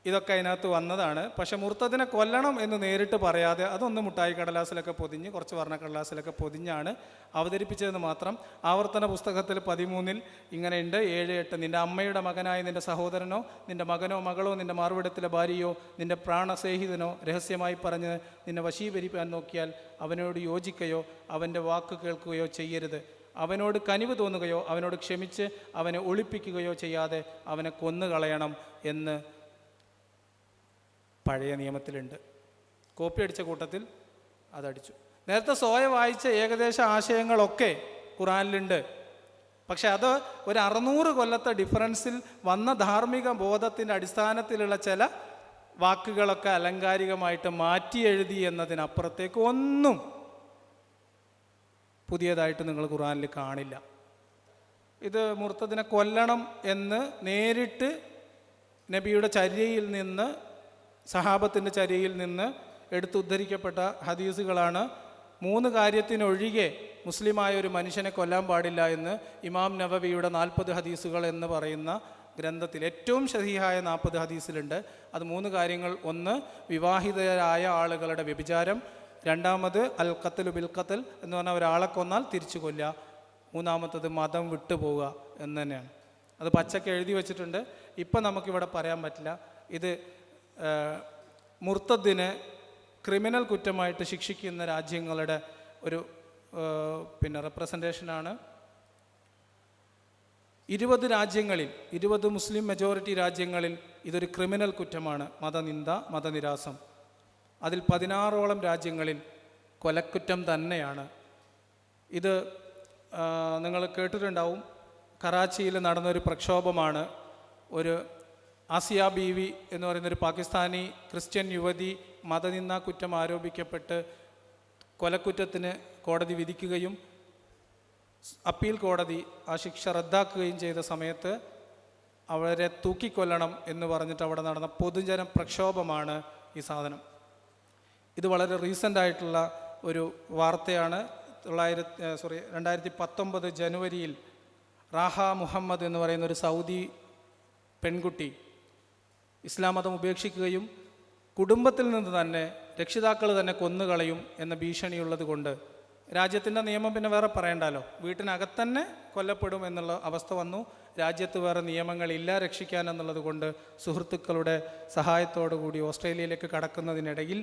ഇതൊക്കെ അതിനകത്ത് വന്നതാണ്. പക്ഷെ മുർത്തദിനെ കൊല്ലണം എന്ന് നേരിട്ട് പറയാതെ അതൊന്ന് മുട്ടായി കടലാസിലൊക്കെ പൊതിഞ്ഞ് കുറച്ച് വർണ്ണ കടലാസിലൊക്കെ പൊതിഞ്ഞാണ് അവതരിപ്പിച്ചതെന്ന് മാത്രം. ആവർത്തന പുസ്തകത്തിൽ 13 ഇങ്ങനെയുണ്ട്: 7, 8 നിൻ്റെ അമ്മയുടെ മകനായ നിൻ്റെ സഹോദരനോ നിൻ്റെ മകനോ മകളോ നിൻ്റെ മാർവിടത്തിലെ ഭാര്യയോ നിൻ്റെ പ്രാണസ്നേഹിതനോ രഹസ്യമായി പറഞ്ഞ് നിന്നെ വശീകരിക്കാൻ നോക്കിയാൽ അവനോട് യോജിക്കുകയോ അവൻ്റെ വാക്ക് കേൾക്കുകയോ ചെയ്യരുത്. അവനോട് കനിവ് തോന്നുകയോ അവനോട് ക്ഷമിച്ച് അവനെ ഒളിപ്പിക്കുകയോ ചെയ്യാതെ അവനെ കൊന്നുകളയണം എന്ന് പഴയ നിയമത്തിലുണ്ട്. കോപ്പി അടിച്ച കൂട്ടത്തിൽ അതടിച്ചു. നേരത്തെ സോയ വായിച്ച ഏകദേശ ആശയങ്ങളൊക്കെ ഖുറാനിലുണ്ട്. പക്ഷെ അത് ഒരു 600 കൊല്ലത്തെ ഡിഫറൻസിൽ വന്ന ധാർമ്മിക ബോധത്തിൻ്റെ അടിസ്ഥാനത്തിലുള്ള ചില വാക്കുകളൊക്കെ അലങ്കാരികമായിട്ട് മാറ്റി എഴുതി എന്നതിനപ്പുറത്തേക്ക് ഒന്നും പുതിയതായിട്ട് നിങ്ങൾ ഖുർആനിൽ കാണില്ല. ഇത് മുർത്തദിനെ കൊല്ലണം എന്ന് നേരിട്ട് നബിയുടെ ചര്യയിൽ നിന്ന്, സഹാബത്തിൻ്റെ ചര്യയിൽ നിന്ന് എടുത്തുദ്ധരിക്കപ്പെട്ട ഹദീസുകളാണ്. 3 കാര്യത്തിനൊഴികെ മുസ്ലിമായ ഒരു മനുഷ്യനെ കൊല്ലാൻ പാടില്ല എന്ന് ഇമാം നവവിയുടെ 40 ഹദീസുകൾ എന്ന് പറയുന്ന ഗ്രന്ഥത്തിൽ ഏറ്റവും ശഹീഹായ 40 ഹദീസിലുണ്ട്. അത് 3 കാര്യങ്ങൾ: ഒന്ന്, വിവാഹിതരായ ആളുകളുടെ വ്യഭിചാരം; രണ്ടാമത് അൽ ഖത്ലു ബിൽ ഖത്ൽ എന്ന് പറഞ്ഞാൽ ഒരാളെ കൊന്നാൽ തിരിച്ചു കൊല്ലുക; മൂന്നാമത്തത് മതം വിട്ടുപോവുക എന്ന് തന്നെയാണ്. അത് പച്ചക്ക് എഴുതി വച്ചിട്ടുണ്ട്. ഇപ്പം നമുക്കിവിടെ പറയാൻ പറ്റില്ല. ഇത് മുർത്തദിനെ ക്രിമിനൽ കുറ്റമായിട്ട് ശിക്ഷിക്കുന്ന രാജ്യങ്ങളുടെ ഒരു റെപ്രസെൻറ്റേഷനാണ്. 20 രാജ്യങ്ങളിൽ, 20 മുസ്ലിം മെജോറിറ്റി രാജ്യങ്ങളിൽ ഇതൊരു ക്രിമിനൽ കുറ്റമാണ്, മതനിന്ദ, മതനിരാസം. അതിൽ 16ഓളം രാജ്യങ്ങളിൽ കൊലക്കുറ്റം തന്നെയാണ്. ഇത് നിങ്ങൾ കേട്ടിട്ടുണ്ടാവും. കറാച്ചിയിൽ നടന്നൊരു പ്രക്ഷോഭമാണ്. ഒരു ആസിയ ബീവി എന്ന് പറയുന്നൊരു പാകിസ്ഥാനി ക്രിസ്ത്യൻ യുവതി മതനിന്ദ കുറ്റം ആരോപിക്കപ്പെട്ട് കൊലക്കുറ്റത്തിന് കോടതി വിധിക്കുകയും അപ്പീൽ കോടതി ആ ശിക്ഷ റദ്ദാക്കുകയും ചെയ്ത സമയത്ത് അവരെ തൂക്കിക്കൊല്ലണം എന്ന് പറഞ്ഞിട്ട് അവിടെ നടന്ന പൊതുജന പ്രക്ഷോഭമാണ് ഈ സാധനം. ഇത് വളരെ റീസെൻ്റ് ആയിട്ടുള്ള ഒരു വാർത്തയാണ്. 2019 ജനുവരിയിൽ റാഹ മുഹമ്മദ് എന്ന് പറയുന്ന ഒരു സൗദി പെൺകുട്ടി ഇസ്ലാം മതം ഉപേക്ഷിക്കുകയും കുടുംബത്തിൽ നിന്ന് തന്നെ രക്ഷിതാക്കൾ തന്നെ കൊന്നുകളയും എന്ന ഭീഷണിയുള്ളത് കൊണ്ട് രാജ്യത്തിൻ്റെ നിയമം പിന്നെ വേറെ പറയണ്ടല്ലോ, വീട്ടിനകത്തന്നെ കൊല്ലപ്പെടും എന്നുള്ള അവസ്ഥ വന്നു. രാജ്യത്ത് വേറെ നിയമങ്ങളില്ല രക്ഷിക്കാൻ എന്നുള്ളത് കൊണ്ട് സുഹൃത്തുക്കളുടെ സഹായത്തോടു കൂടി ഓസ്ട്രേലിയയിലേക്ക് കടക്കുന്നതിനിടയിൽ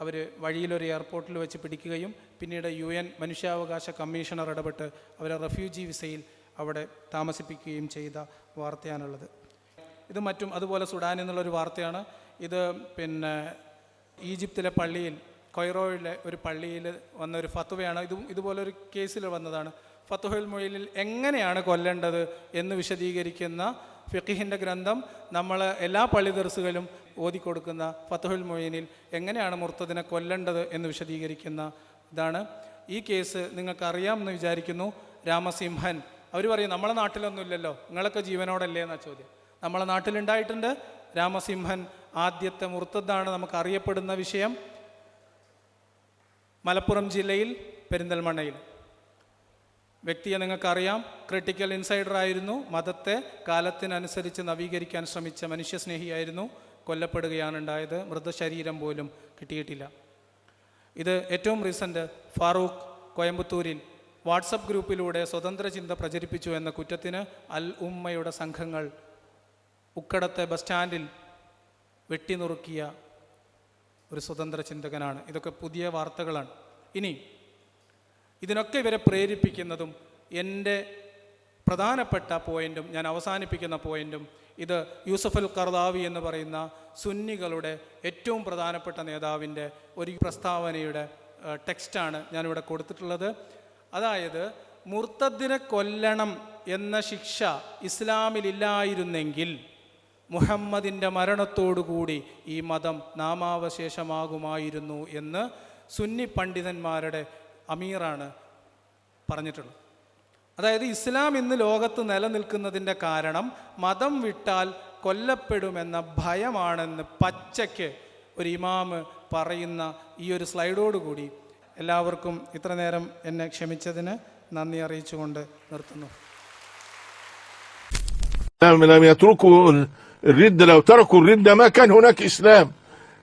അവർ വഴിയിലൊരു എയർപോർട്ടിൽ വെച്ച് പിടിക്കുകയും പിന്നീട് UN മനുഷ്യാവകാശ കമ്മീഷണർ ഇടപെട്ട് അവരെ റെഫ്യൂജി വിസയിൽ അവിടെ താമസിപ്പിക്കുകയും ചെയ്ത വാർത്തയാണുള്ളത്. ഇത് മറ്റും അതുപോലെ സുഡാൻ എന്നുള്ളൊരു വാർത്തയാണ്. ഇത് ഈജിപ്തിലെ പള്ളിയിൽ, കൊയ്റോയിലെ ഒരു പള്ളിയിൽ വന്ന ഒരു ഫത്വയാണ്. ഇതുപോലൊരു കേസിൽ വന്നതാണ്. ഫത്വഹുൽ മുഈനിൽ എങ്ങനെയാണ് കൊല്ലേണ്ടത് എന്ന് വിശദീകരിക്കുന്ന ഫിഖിഹിൻ്റെ ഗ്രന്ഥം നമ്മൾ എല്ലാ പള്ളി ദർസുകളിലും ഓതിക്കൊടുക്കുന്ന ഫത്വഹുൽ മുഈനിൽ എങ്ങനെയാണ് മുർത്തദിനെ കൊല്ലേണ്ടത് എന്ന് വിശദീകരിക്കുന്ന ഇതാണ്. ഈ കേസ് നിങ്ങൾക്കറിയാമെന്ന് വിചാരിക്കുന്നു. രാമസിംഹൻ അവർ പറയും നമ്മളെ നാട്ടിലൊന്നുമില്ലല്ലോ, നിങ്ങളൊക്കെ ജീവനോടല്ലേ എന്നാ ചോദ്യം. നമ്മളെ നാട്ടിലുണ്ടായിട്ടുണ്ട്. രാമസിംഹൻ ആദ്യത്തെ മുർത്തദാണ് നമുക്കറിയപ്പെടുന്ന വിഷയം. മലപ്പുറം ജില്ലയിൽ പെരിന്തൽമണ്ണയിൽ വ്യക്തിയെ നിങ്ങൾക്കറിയാം. ക്രിട്ടിക്കൽ ഇൻസൈഡർ ആയിരുന്നു. മതത്തെ കാലത്തിനനുസരിച്ച് നവീകരിക്കാൻ ശ്രമിച്ച മനുഷ്യസ്നേഹിയായിരുന്നു. കൊല്ലപ്പെടുകയാണ് ഉണ്ടായത്. മൃതശരീരം പോലും കിട്ടിയിട്ടില്ല. ഇത് ഏറ്റവും റീസെൻ്റ് ഫാറൂഖ് കോയമ്പത്തൂരിൽ വാട്സപ്പ് ഗ്രൂപ്പിലൂടെ സ്വതന്ത്ര ചിന്ത പ്രചരിപ്പിച്ചു എന്ന കുറ്റത്തിന് അൽ ഉമ്മയുടെ സംഘങ്ങൾ ഉക്കടത്തെ ബസ് സ്റ്റാൻഡിൽ വെട്ടിനുറുക്കിയ ഒരു സ്വതന്ത്ര ചിന്തകനാണ്. ഇതൊക്കെ പുതിയ വാർത്തകളാണ്. ഇനി ഇതിനൊക്കെ ഇവരെ പ്രേരിപ്പിക്കുന്നതും എൻ്റെ പ്രധാനപ്പെട്ട പോയിൻറ്റും ഞാൻ അവസാനിപ്പിക്കുന്ന പോയിൻറ്റും ഇത് യൂസഫ് അൽ ഖർദാവി എന്ന് പറയുന്ന സുന്നികളുടെ ഏറ്റവും പ്രധാനപ്പെട്ട നേതാവിൻ്റെ ഒരു പ്രസ്താവനയുടെ ടെക്സ്റ്റാണ് ഞാനിവിടെ കൊടുത്തിട്ടുള്ളത്. അതായത് മുർത്തദിനെ കൊല്ലണം എന്ന ശിക്ഷ ഇസ്ലാമിലില്ലായിരുന്നെങ്കിൽ മുഹമ്മദിൻ്റെ മരണത്തോടുകൂടി ഈ മതം നാമാവശേഷമാകുമായിരുന്നു എന്ന് സുന്നി പണ്ഡിതന്മാരുടെ അമീറാണ് പറഞ്ഞിട്ടുള്ളത്. അതായത് ഇസ്ലാം ഇന്ന് ലോകത്ത് നിലനിൽക്കുന്നതിൻ്റെ കാരണം മതം വിട്ടാൽ കൊല്ലപ്പെടുമെന്ന ഭയമാണെന്ന് പച്ചയ്ക്ക് ഒരു ഇമാമ് പറയുന്ന ഈ ഒരു സ്ലൈഡോടുകൂടി എല്ലാവർക്കും ഇത്ര നേരം എന്നെ ക്ഷമിച്ചതിന് നന്ദി അറിയിച്ചുകൊണ്ട് നിർത്തുന്നു. لم يتركوا الردة، لو تركوا الردة ما كان هناك إسلام،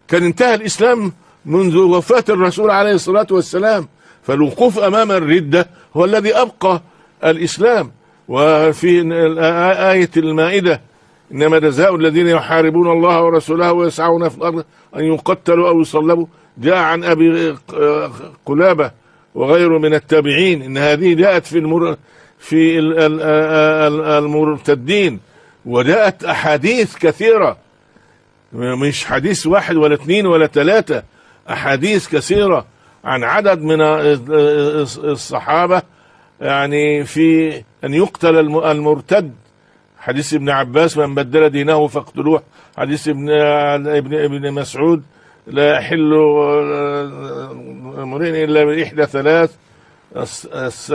كان انتهى الإسلام منذ وفاة الرسول عليه الصلاة والسلام. فالوقوف أمام الردة هو الذي أبقى الإسلام. وفي آية المائدة إنما جزاء الذين يحاربون الله ورسوله ويسعون في الأرض أن يقتلوا أو يصلبوا، جاء عن أبي قلابة وغيره من التابعين إن هذه جاءت في المرتدين، وجاءت أحاديث كثيرة، مش حديث واحد ولا اثنين ولا ثلاثة، أحاديث كثيرة عن عدد من الصحابة يعني في أن يقتل المرتد، حديث ابن عباس من بدل دينه فاقتلوه، حديث ابن مسعود لا يحل امرئ إلا بإحدى ثلاث،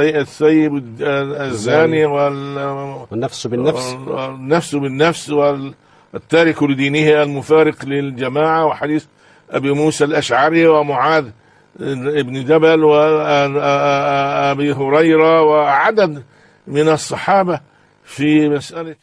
السيب الزاني والنفس بالنفس، والنفس بالنفس، والتارك لدينه المفارق للجماعة، وحديث أبي موسى الأشعري ومعاذ ابن جبل وأبي هريرة وعدد من الصحابة في مسألة